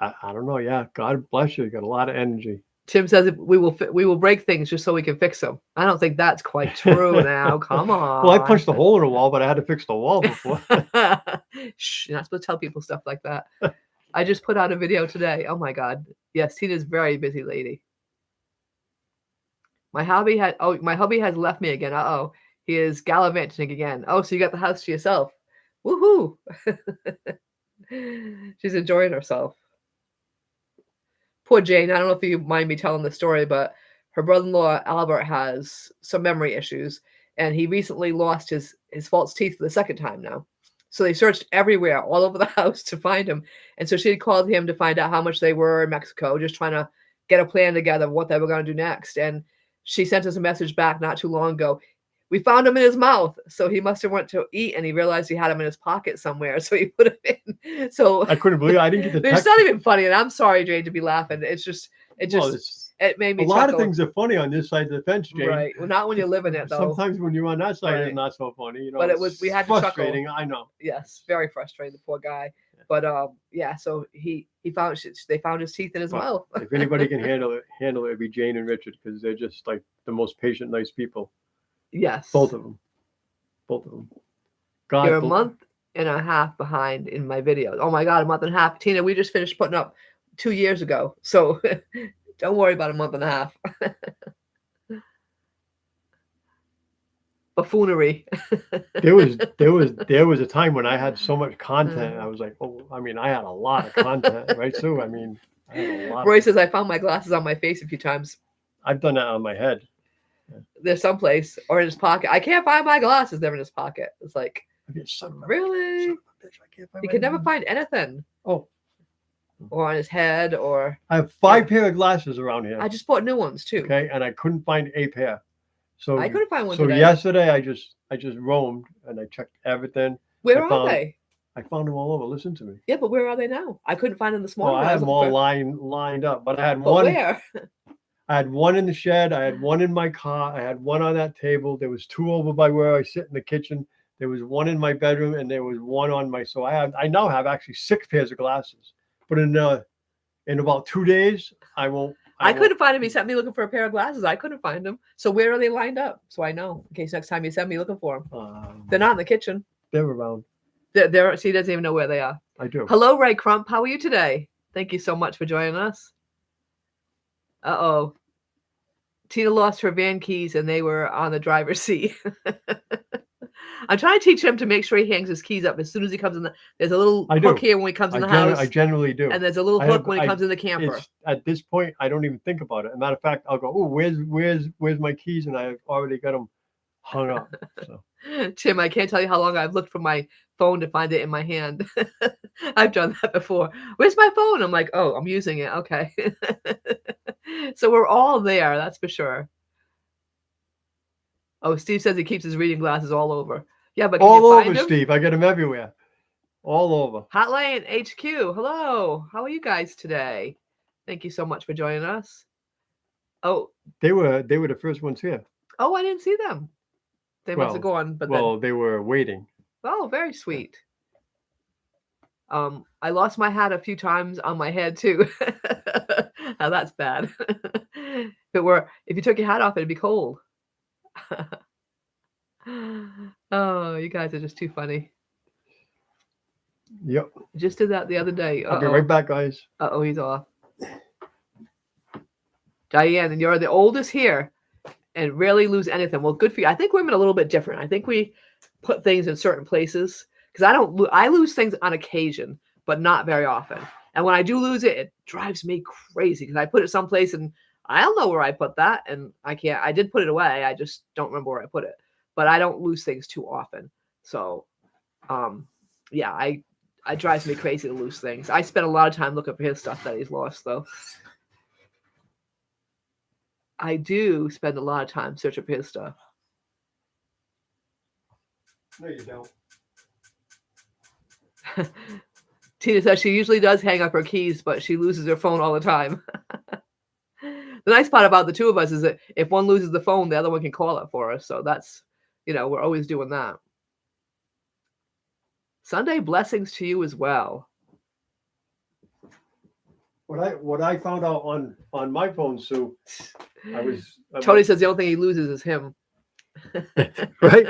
I don't know. Yeah, God bless you. You got a lot of energy. Tim says we will break things just so we can fix them. I don't think that's quite true now. Come on. Well, I punched a hole in the wall, but I had to fix the wall before. Shh, you're not supposed to tell people stuff like that. I just put out a video today. Oh my God. Yes, Tina's a very busy lady. My hubby has left me again. Uh-oh. He is gallivanting again. Oh, so you got the house to yourself. Woohoo. She's enjoying herself. Poor Jane. I don't know if you mind me telling the story, but her brother-in-law, Albert, has some memory issues, and he recently lost his false teeth for the second time now. So they searched everywhere, all over the house to find him. And so she had called him to find out how much they were in Mexico, just trying to get a plan together of what they were going to do next. And she sent us a message back not too long ago. We found him in his mouth. So he must have went to eat and he realized he had him in his pocket somewhere. So he put him in. So I couldn't believe it. I didn't get the text. It's not even funny. And I'm sorry, Jane, to be laughing. It made me a lot chuckle. of things are funny on this side of the fence, Jane. Right. Well, not when you live in it, though. Sometimes when you're on that side, Right. it's not so funny. You know, But we had to chuckle. frustrating. I know. Yes, very frustrating, the poor guy. But yeah, so they found his teeth in his mouth. If anybody can handle it, it'd be Jane and Richard, because they're just like the most patient, nice people. Yes. Both of them. God, You're a month and a half behind in my videos. Oh my God, a month and a half. Tina, we just finished putting up 2 years ago. So don't worry about a month and a half. Buffoonery. there was a time when I had so much content. I was like, I had a lot of content, right, Sue? I had a lot. Roy says I found my glasses on my face a few times. I've done that on my head. They're someplace or in his pocket. I can't find my glasses. They're in his pocket. It's like, really? He could never find anything. Oh. Or on his head, or I have 5 pair of glasses around here. I just bought new ones too. Okay, and I couldn't find a pair. So I couldn't find one. So today. yesterday I just roamed and I checked everything. Where are they? I found them all over. Listen to me. Yeah, but where are they now? I couldn't find them this morning. Well, I had them all lined up, but I had but one. Where? I had one in the shed. I had one in my car. I had one on that table. There was 2 over by where I sit in the kitchen. There was one in my bedroom, and there was one on my. So I now have actually 6 pairs of glasses. But in about 2 days, I couldn't find them. He sent me looking for a pair of glasses. I couldn't find them. So where are they lined up? So I know in case next time you send me looking for them. They're not in the kitchen. They're around. They're. See, he doesn't even know where they are. I do. Hello, Ray Crump. How are you today? Thank you so much for joining us. Uh-oh. Tina lost her van keys and they were on the driver's seat. I'm trying to teach him to make sure he hangs his keys up as soon as he comes in. There's a little hook here when he comes in the house. I generally do. And there's a little hook when he comes in the camper. At this point, I don't even think about it. As a matter of fact, I'll go, oh, where's my keys? And I've already got them hung up. So. Tim, I can't tell you how long I've looked for my phone to find it in my hand. I've done that before. Where's my phone? I'm like, oh, I'm using it. Okay. So we're all there, that's for sure. Oh, Steve says he keeps his reading glasses all over. Yeah, but can all you over, find him? Steve. I get them everywhere. All over. Hotline HQ. Hello. How are you guys today? Thank you so much for joining us. Oh, they were the first ones here. Oh, I didn't see them. They must have gone. But they were waiting. Oh, very sweet. I lost my hat a few times on my head too. Now that's bad. If you took your hat off, it'd be cold. Oh, you guys are just too funny. Yep. Just did that the other day. I'll be right back, guys. Uh-oh, he's off. Diane, and you're the oldest here and rarely lose anything. Well, good for you. I think women are a little bit different. I think we put things in certain places because I lose things on occasion, but not very often. And when I do lose it, it drives me crazy because I put it someplace and I don't know where I put that. And I did put it away. I just don't remember where I put it, but I don't lose things too often. So, yeah, it drives me crazy to lose things. I spent a lot of time looking for his stuff that he's lost though. I do spend a lot of time searching for his stuff. No, you don't. Tina says she usually does hang up her keys, but she loses her phone all the time. The nice part about the two of us is that if one loses the phone, the other one can call it for us. So that's, we're always doing that. Sunday blessings to you as well. What I found out on my phone, Sue, Tony says the only thing he loses is him. right.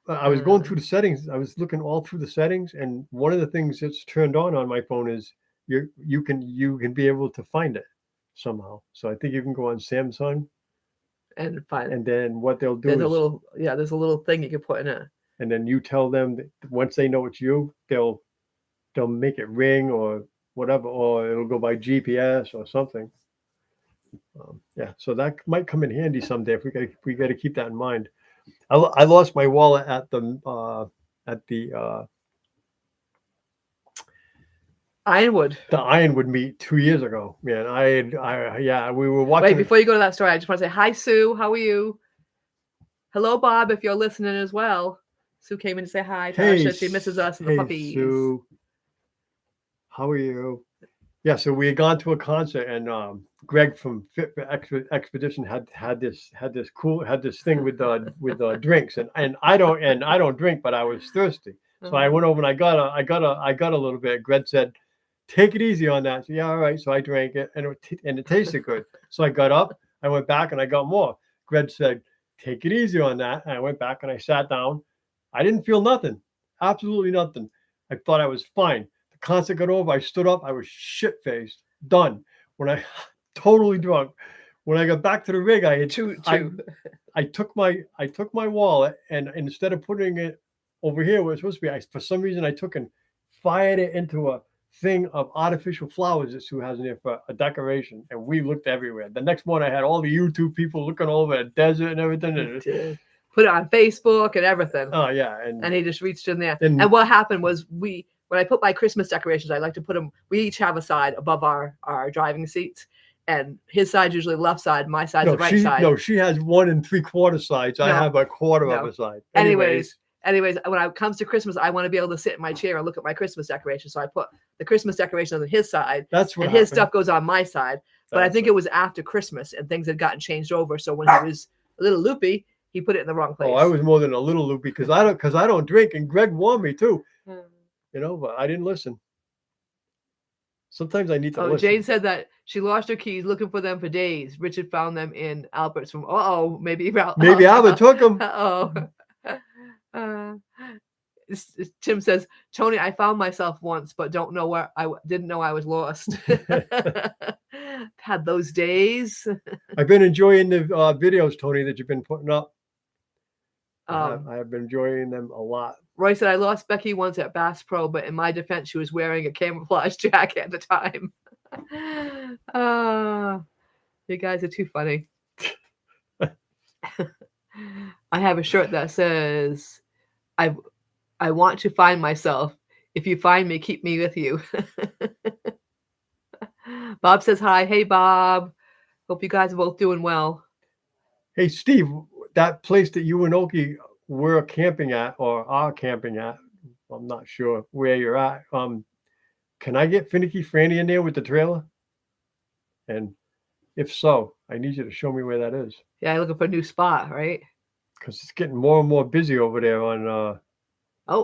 I was going through the settings. I was looking all through the settings, and one of the things that's turned on my phone is you can be able to find it somehow. So I think you can go on Samsung and find it. And then what they'll do there's a little thing you can put in it. And then you tell them that once they know it's you, they'll make it ring or whatever, or it'll go by GPS or something. So that might come in handy someday if we got to keep that in mind. I lost my wallet at the Ironwood. The Ironwood meet 2 years ago. Man, we were watching. Wait, before you go to that story, I just want to say hi, Sue. How are you? Hello, Bob. If you're listening as well, Sue came in to say hi to us. She misses us and the puppies. Sue, how are you? Yeah, so we had gone to a concert, and Greg from Fit Expedition had this thing with drinks, and I don't drink, but I was thirsty, so I went over and I got a little bit. Greg said, "Take it easy on that." So, yeah, all right. So I drank it, and it tasted good. So I got up, I went back, and I got more. Greg said, "Take it easy on that," and I went back and I sat down. I didn't feel nothing, absolutely nothing. I thought I was fine. The concert got over. I stood up. I was shit-faced, done. When I totally drunk. When I got back to the rig, I had I took my wallet, and instead of putting it over here where it's supposed to be, for some reason I took and fired it into a thing of artificial flowers that Sue has in there for a decoration, and we looked everywhere. The next morning, I had all the YouTube people looking over the desert and everything. And put it on Facebook and everything. Oh yeah, and he just reached in there. And what happened was when I put my Christmas decorations, I like to put them. We each have a side above our driving seats, and his side's usually the left side, my side's the right side. No, she has 1 3/4 sides. I have a quarter of a side. Anyways, when it comes to Christmas, I want to be able to sit in my chair and look at my Christmas decorations. So I put the Christmas decorations on his side. That's what and his stuff goes on my side. But I think it was after Christmas and things had gotten changed over. So when he was a little loopy, he put it in the wrong place. Oh, I was more than a little loopy because I don't drink, and Greg warned me too. But I didn't listen. Sometimes I need to listen. Jane said that she lost her keys looking for them for days. Richard found them in Albert's room. Maybe Albert took them. Tim says, Tony, I found myself once, but didn't know I was lost. Had those days. I've been enjoying the videos, Tony, that you've been putting up. I have been enjoying them a lot. Roy said, I lost Becky once at Bass Pro, but in my defense, she was wearing a camouflage jacket at the time. You guys are too funny. I have a shirt that says, I want to find myself. If you find me, keep me with you. Bob says hi. Hey, Bob. Hope you guys are both doing well. Hey, Steve, that place that you and Oki were camping at or are camping at, I'm not sure where you're at. Can I get Finicky Franny in there with the trailer? And if so, I need you to show me where that is. Yeah, I'm looking for a new spot, right? Because it's getting more and more busy over there on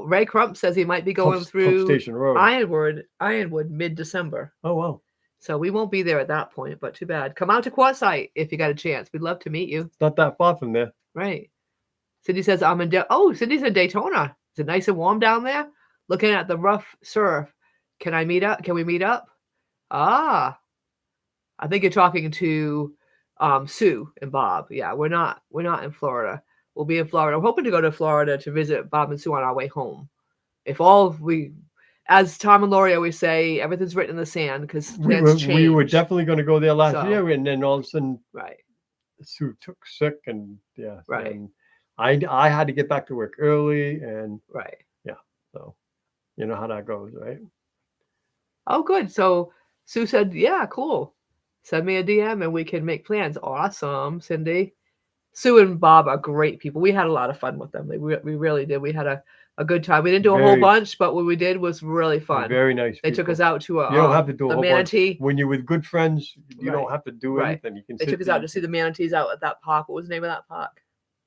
Ray Crump says he might be going through Station Road. Ironwood mid-December. Oh, wow. So we won't be there at that point, but too bad. Come out to Quartzsite if you got a chance. We'd love to meet you. It's not that far from there. Right. Cindy says, Cindy's in Daytona. Is it nice and warm down there? Looking at the rough surf. Can I meet up? Can we meet up? I think you're talking to Sue and Bob. Yeah, we're not in Florida. We'll be in Florida. I'm hoping to go to Florida to visit Bob and Sue on our way home. As Tom and Lori always say, everything's written in the sand because plans change. We were definitely going to go there last year, and then all of a sudden, Sue took sick, and and I had to get back to work early, and so you know how that goes, right? Oh, good. So Sue said, "Yeah, cool. Send me a DM, and we can make plans." Awesome, Cindy. Sue and Bob are great people. We had a lot of fun with them. We really did. We had a a good time. We didn't do a whole Very- bunch, but what we did was really They're fun. very nice. They took people. us out to a, You don't have to do a the whole bunch. manatee. When you're with good friends, you don't Right. have to do Right. anything. You can. They sit took us there. out to see the manatees out at that park. What was the name of that park?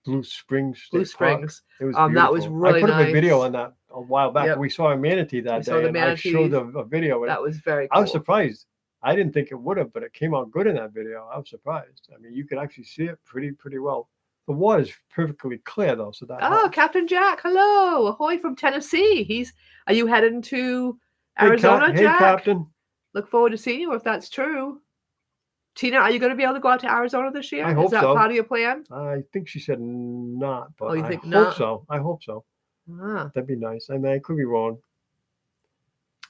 Blue Springs. State Blue Park. Springs. It was That was beautiful. really I put up a video nice. on that a while back. Yep. We saw a manatee that We saw day, the and I showed manatees. a video. And That was very I cool. was surprised. I didn't think it would have, but it came out good in that video. I was surprised. I mean, you could actually see it pretty well. The water's perfectly clear though, so that Oh, helps. Captain Jack, hello. Ahoy from Tennessee. Are you heading to Hey, Arizona, hey, Jack? Captain. Look forward to seeing you if that's true. Tina, are you going to be able to go out to Arizona this year? I hope Is that so. part of your plan? I think she said not, but Oh, you I think hope not? so. I hope so. Ah, That'd be nice. I mean, I could be wrong.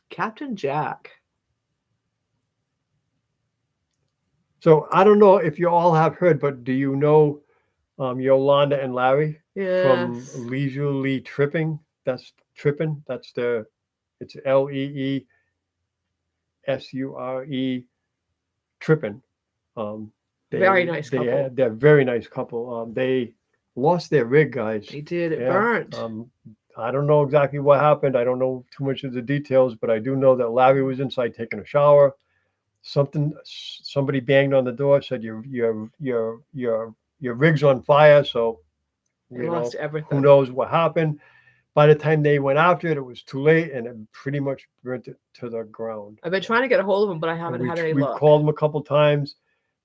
Captain Jack. So I don't know if you all have heard, but do you know Yolanda and Larry from Yes. Leisurely Tripping? That's Tripping. That's their. It's LEESURE Tripping. Very nice couple. They're a very nice couple. They lost their rig, guys. They did. It Yeah, burnt. I don't know exactly what happened. I don't know too much of the details, but I do know that Larry was inside taking a shower. Somebody banged on the door, said your rig's on fire. So They you know, lost who everything. knows what happened. By the time they went after it, it was too late, and it pretty much burnt it to the ground. I've been trying to get a hold of them, but I haven't And had any we've luck. called them a couple times.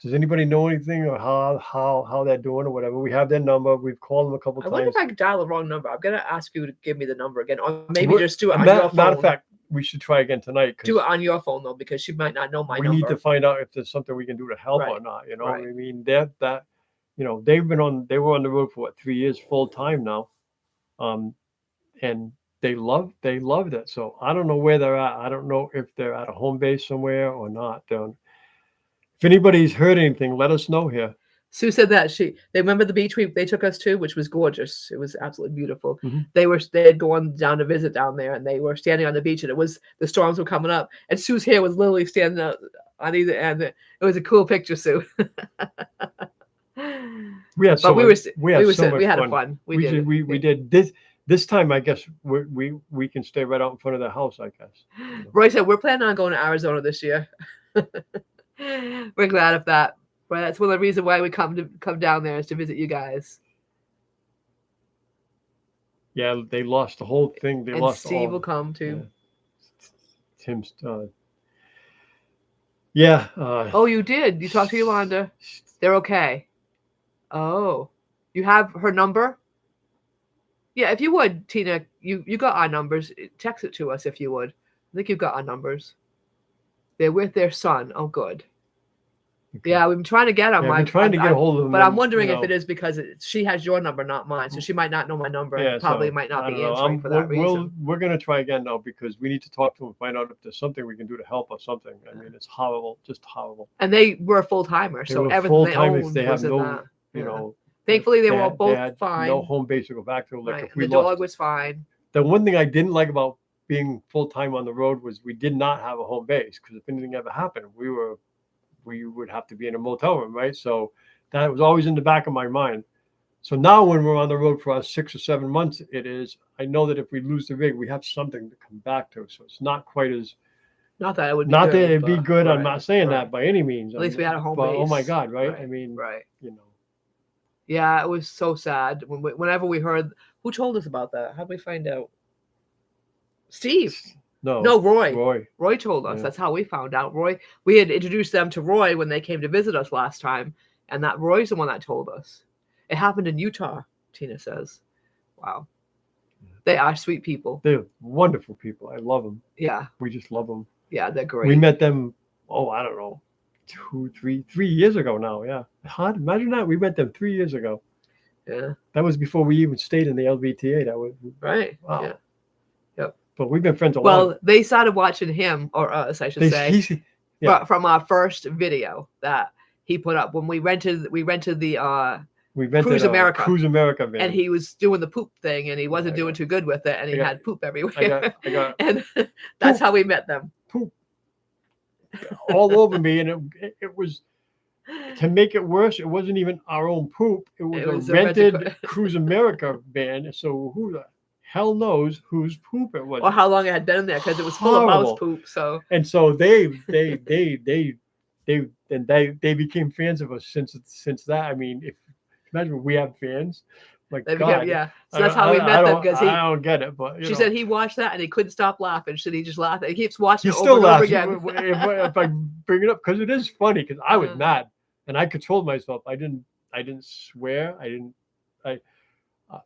Does anybody know anything or how they're doing or whatever? We have their number. We've called them a couple I wonder times. if I could dial the wrong number. I'm going to ask you to give me the number again, or maybe We're- just do it on matter, your phone. matter of fact, we should try again tonight. 'Cause do it on your phone though, because she might not know my we number. need to find out if there's something we can do to help or Right, not. You know, right. I mean, they were on the road for 3 years full time now, and they loved it. So I don't know where they're at. I don't know if they're at a home base somewhere or not. If anybody's heard anything, let us know here. Sue said that they remember the beach they took us to, which was gorgeous. It was absolutely beautiful. Mhm. They had gone down to visit down there, and they were standing on the beach, and the storms were coming up, and Sue's hair was literally standing up on either end. It was a cool picture, Sue. We had so But much, we had fun. fun. We did. did this time. I guess we can stay right out in front of the house. I guess. Roy said we're planning on going to Arizona this year. We're glad of that. But that's one of the reasons why we come down there is to visit you guys. Yeah, they lost the whole thing. They And lost Steve all. will come too. Tim's. Yeah. Oh, you did. You talked to Yolanda. They're okay. Oh, you have her number? Yeah, if you would, Tina, you got our numbers. Text it to us if you would. I think you've got our numbers. They're with their son. Oh, good. Okay. Yeah, we've been trying to get them. Yeah, I've been trying to get a hold of them. But I'm wondering you if know. it is because she has your number, not mine. So she might not know my number Yeah, and probably so, might not I be don't know. answering for that reason. We're going to try again now because we need to talk to them and find out if there's something we can do to help or something. I mean, it's horrible, just horrible. And they were full timers, They so were everything they full-timers. owned They have was in no, that. you Yeah. know. Thankfully, they were all they both had fine. No home base to go back to. Like Right. if we The lost, dog was fine. the one thing I didn't like about being full time on the road was we did not have a home base because if anything ever happened, we would have to be in a motel room, right? So that was always in the back of my mind. So now when we're on the road for 6 or 7 months, I know that if we lose the rig, we have something to come back to. So it's not quite as Not that it would be not good, that it'd be but- good. I'm right, not saying right. that by any means. At least we had a home but, oh my base. God, right? I Right, mean, Right. you know. Yeah, it was so sad. Whenever we heard, who told us about that? How did we find out? Steve. No, Roy. Roy told us. Yeah. That's how we found out. We had introduced them to Roy when they came to visit us last time, and that Roy's the one that told us. It happened in Utah, Tina says. Wow. They are sweet people. They're wonderful people. I love them. Yeah. We just love them. Yeah, they're great. We met them, I don't know, 3 years ago now. Yeah. Hard. Imagine that. We met them 3 years ago. Yeah. That was before we even stayed in the LBTA. That was Right. wow. Yeah. Yep. But we've been friends a Well, long. they started watching him, or us, I should say, yeah. from our first video that he put up when we rented the we rented Cruise a America. Cruise America van. and he was doing the poop thing, and he wasn't I doing got- too good with it, and he I got- had poop everywhere. I got And that's how we met them. poop all over me, and it was. To make it worse, it wasn't even our own poop. It was, It was a a rented rented Cruise America van. So who the hell knows whose poop it was. Or how long it had been in there because it was full of mouse Horrible. poop. So And so they became fans of us since that. I mean, if imagine we have fans, like they God, became, yeah. So that's how we met them because I don't get it, but she said he watched that and he couldn't stop laughing. She said he just laughed. He keeps watching he it over still and over laughs again. if I bring it up because it is funny because I was Uh. mad and I controlled myself. I didn't swear.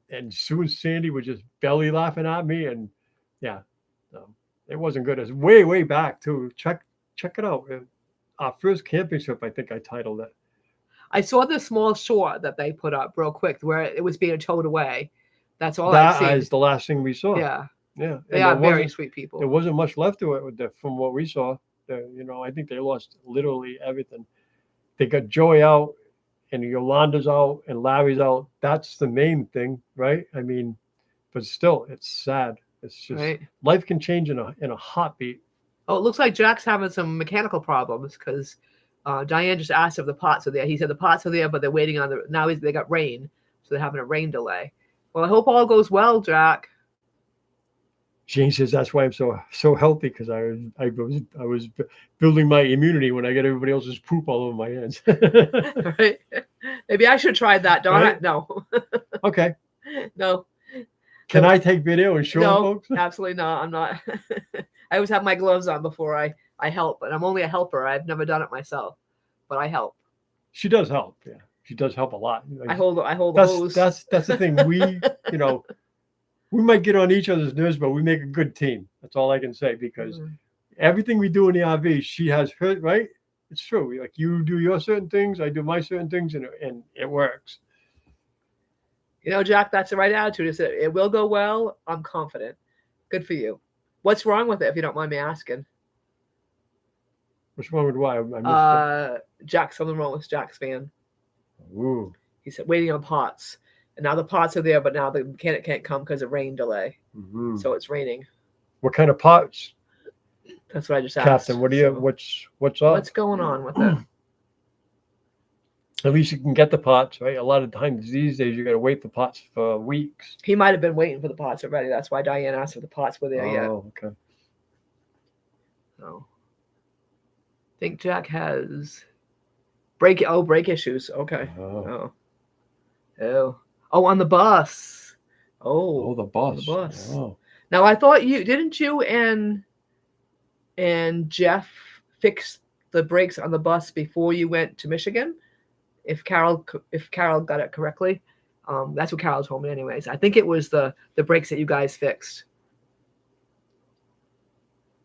And soon Sandy was just belly laughing at me, and yeah, it wasn't good. It's way back too. Check it out. Our first camping trip, I think I titled it. I saw the small short that they put up real quick where it was being towed away. That's all That I've seen. is the last thing we saw. Yeah, Yeah. they are very sweet people. There wasn't much left to it from what we saw. I think they lost literally everything. They got Joey out, and Yolanda's out, and Larry's out. That's the main thing, right? I mean, but still, it's sad. It's just Right. life can change in a heartbeat. Oh, it looks like Jack's having some mechanical problems because Diane just asked if the pots are there. He said the pots are there, but they're waiting on they got rain, so they're having a rain delay. Well, I hope all goes well, Jack. Jane says that's why I'm so healthy because I was building my immunity when I get everybody else's poop all over my hands. Right? Maybe I should try that, Donna. Right? No. Okay. No. Can I take video and show them, No, folks? absolutely not. I'm not. I always have my gloves on before I help, and I'm only a helper. I've never done it myself, but I help. She does help. Yeah, she does help a lot. I hold the hose. That's the thing. We might get on each other's nerves, but we make a good team. That's all I can say because everything we do in the RV, she has her right. It's true. Like you do your certain things, I do my certain things, and it works. Jack, that's the right attitude. Is it will go well. I'm confident. Good for you. What's wrong with it, if you don't mind me asking? What's wrong with why? Jack, something wrong with Jack's van. Ooh. He said waiting on pots. And now the pots are there, but now the mechanic can't come because of rain delay. Mm-hmm. So it's raining. What kind of pots? That's what I just asked. Captain, what's up? What's going on with it? At least you can get the pots, right? A lot of times these days you got to wait for pots for weeks. He might have been waiting for the pots already. That's why Diane asked if the pots were there yet. Oh, okay. So I think Jack has brake issues. Okay. Oh, on the bus. Oh, the bus. The bus. Oh. Now I thought didn't you and Jeff fix the brakes on the bus before you went to Michigan? If Carol got it correctly, that's what Carol told me. Anyways, I think it was the brakes that you guys fixed.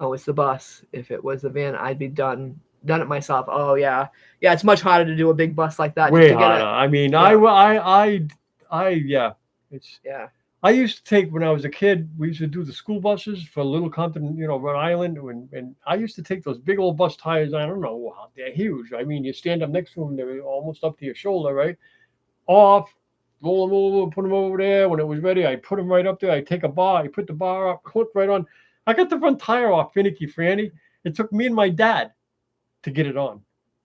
Oh, it's the bus. If it was the van, I'd be done it myself. Oh yeah. It's much harder to do a big bus like that. Way harder. I mean, yeah. I used to take when I was a kid. We used to do the school buses for Little Compton, Rhode Island, and I used to take those big old bus tires. I don't know, they're huge. I mean, you stand up next to them, they're almost up to your shoulder, right? Off, roll them over, put them over there. When it was ready, I put them right up there. I take a bar, I put the bar up, clip right on. I got the front tire off, finicky Franny. It took me and my dad to get it on.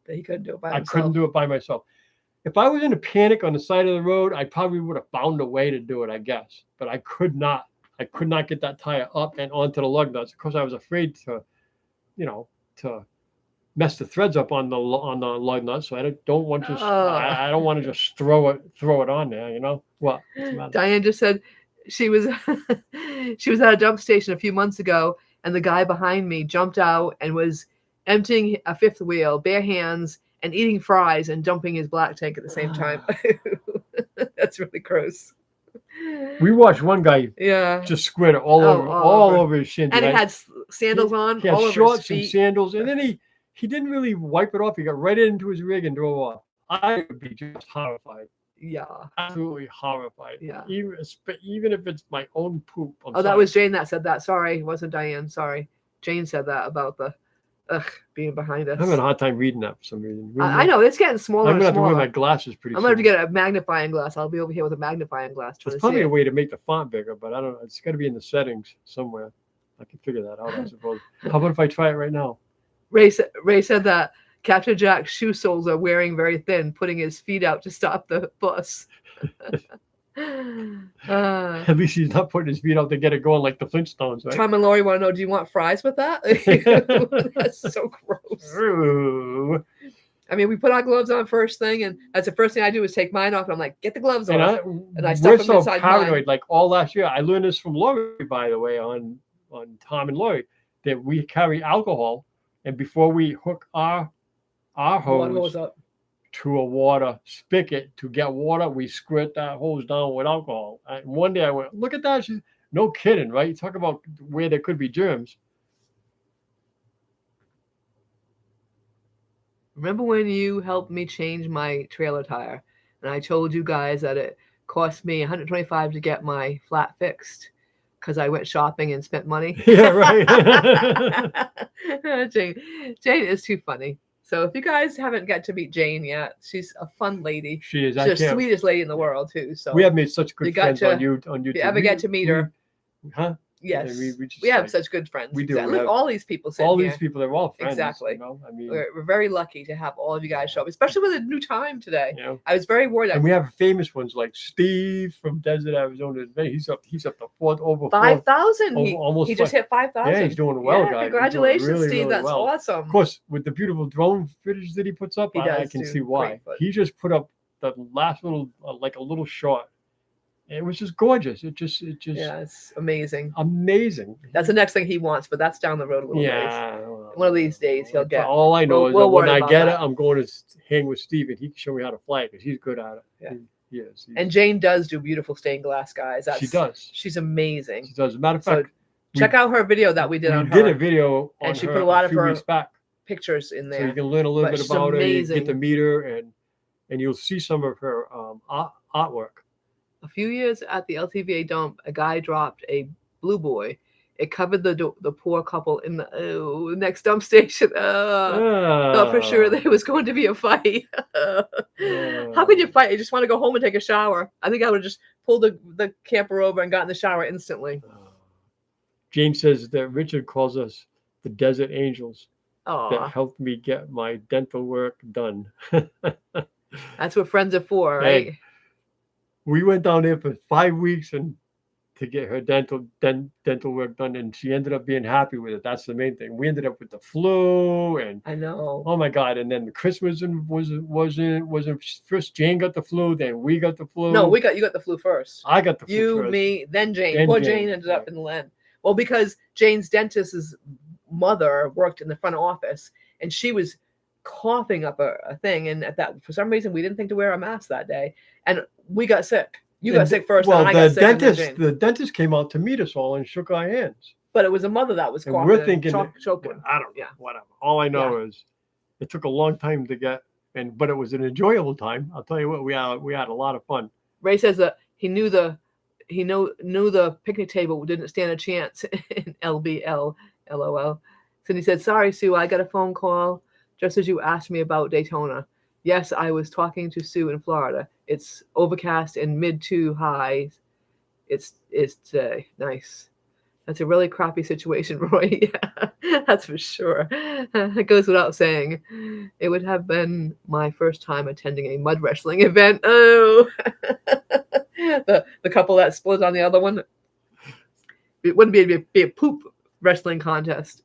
But he couldn't do it by himself. I couldn't do it by myself. If I was in a panic on the side of the road, I probably would have found a way to do it, I guess. But I could not. I could not get that tire up and onto the lug nuts because I was afraid to mess the threads up on the lug nuts. So I don't want to. I don't want to just throw it on there. What? Diane just said she was at a dump station a few months ago, and the guy behind me jumped out and was emptying a fifth wheel, bare hands, and eating fries and dumping his black tank at the same time. That's really gross. We watched one guy just squirt all over his shins. And he had sandals on. He had shorts and sandals. And then he didn't really wipe it off. He got right into his rig and drove off. I would be just horrified. Yeah. Absolutely horrified. Yeah. Even if it's my own poop. That was Jane that said that. Sorry. It wasn't Diane. Sorry. Jane said that about the being behind us. I'm having a hard time reading that for some reason. I know it's getting smaller. I'm gonna have to wear my glasses pretty soon. I'm gonna have to get a magnifying glass. I'll be over here with a magnifying glass. There's probably a way to make the font bigger, but I don't know. It's got to be in the settings somewhere. I can figure that out, I suppose. How about if I try it right now? Ray said that Captain Jack's shoe soles are wearing very thin, putting his feet out to stop the bus. At least he's not putting his feet out to get it going like the Flintstones, right? Tom and Lori want to know, do you want fries with that? That's so gross. Ooh. I mean, we put our gloves on first thing, and that's the first thing I do is take mine off. And I'm like, get the gloves And off. I we're stuff them so inside paranoid. mine. Like all last year, I learned this from Lori, by the way, on Tom and Lori, that we carry alcohol, and before we hook our Water hose hose up. to a water spigot to get water, we squirt that hose down with alcohol. And one day I went, look at that. She's, no kidding, right? You talk about where there could be germs. Remember when you helped me change my trailer tire, and I told you guys that it cost me $125 to get my flat fixed because I went shopping and spent money? Yeah, right. Jane is too funny. So if you guys haven't got to meet Jane yet, she's a fun lady. She is. She's the sweetest lady in the world too. So we have made such you good got friends to- on YouTube. if you ever get to meet her, Huh? yes, we just we have like- such good friends. we do, Exactly. we Look, have all these people sitting all here. these people, they're all friends. Exactly. You know? I mean, We're very lucky to have all of you guys show up, especially with a new time today. you know, I was very worried. and we have famous ones like Steve from Desert, Arizona. He's up to over 5,000. He almost he just hit 5,000. Yeah, he's doing well, Yeah, guys. He's doing congratulations, really, Steve. really That's well. awesome. Of course, with the beautiful drone footage that he puts up, He I does can do see why. great footage. He just put up the last little, like a little short. It was just gorgeous. It just Yeah, it's amazing. amazing. That's the next thing he wants, but that's down the road a little ways. Yeah. One of these days he'll get. All I know we'll is that when worry I about get that. it, I'm going to hang with Steve, and he can show me how to fly it because he's good at it. Yeah. He is. And Jane does do beautiful stained glass, guys. She does. She's amazing. She does. As a matter of So fact, check out her video that we did on we did her. a video on And she her put a lot of few her weeks back. pictures in So you there. can learn a little But bit she's about her, you amazing. get to meet her, and you'll see some of her artwork. A few years at the LTVA dump, a guy dropped a blue boy. It covered the poor couple in the next dump station. Thought for sure there was going to be a fight. How could you fight? You just want to go home and take a shower. I think I would have just pulled the camper over and got in the shower instantly. Jane says that Richard calls us the Desert Angels that Oh, helped me get my dental work done. that's what friends are for, Hey, right? We went down there for 5 weeks and to get her dental work done, and she ended up being happy with it. That's the main thing. We ended up with the flu, and I know. oh my god! And then the Christmas wasn't first. Jane got the flu, then we got the flu. No, you got the flu first. I got the flu You, first. me, then Jane. Then Poor Jane, Jane ended up yeah. in the end. Well, because Jane's dentist's mother worked in the front office, and she was coughing up a thing, and at that for some reason we didn't think to wear a mask that day, and we got sick. You got And sick first, Well, and I the got sick. And then Jane. the dentist came out to meet us all and shook our hands. But it was a mother that was And coughing. we're and thinking, choking. well, I don't know, Yeah. whatever. All I know is it took a long time to get, but it was an enjoyable time. I'll tell you what, we had a lot of fun. Ray says that he knew the picnic table didn't stand a chance in LBL, LOL. So he said, "Sorry, Sue, I got a phone call just as you asked me about Daytona. Yes, I was talking to Sue in Florida. It's overcast and mid to high. It's nice. That's a really crappy situation, Roy. Yeah, that's for sure. It goes without saying. It would have been my first time attending a mud wrestling event. Oh, the couple that split on the other one. It wouldn't be a poop wrestling contest.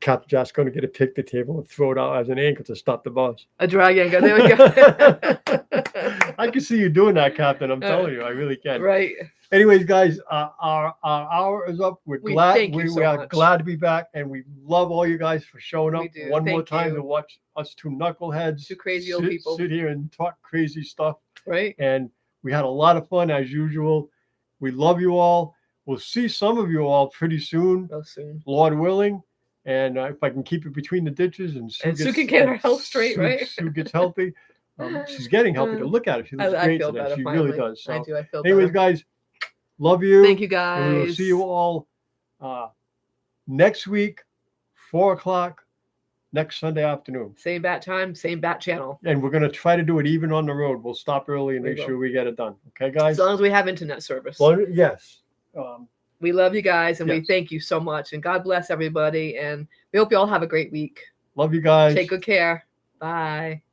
Captain Josh's going to get a picnic table and throw it out as an anchor to stop the bus. A drag anchor. There we go. I can see you doing that, Captain. I'm telling you, I really can. Right. Anyways, guys, our hour is up. We're We glad thank you we so are much. glad to be back, and we love all you guys for showing up We do. one more Thank time you. to watch us two knuckleheads, Two crazy old people. sit here and talk crazy stuff. Right. And we had a lot of fun as usual. We love you all. We'll see some of you all pretty soon, Real soon. Lord willing. And if I can keep it between the ditches, and And Sue can get her health straight, right? Sue gets healthy. She's getting healthy. To look at her, she looks I great feel today. better. She finally. really does. So, I do. I feel anyways, better. guys, love you. Thank you, guys. And we will see you all next week, 4:00 next Sunday afternoon. Same bat time, same bat channel. And we're going to try to do it even on the road. We'll stop early and We make will. sure we get it done. Okay, guys? As long as we have internet service. Well, yes. We love you guys, and we Yes. thank you so much. And God bless everybody. And we hope you all have a great week. Love you guys. Take good care. Bye.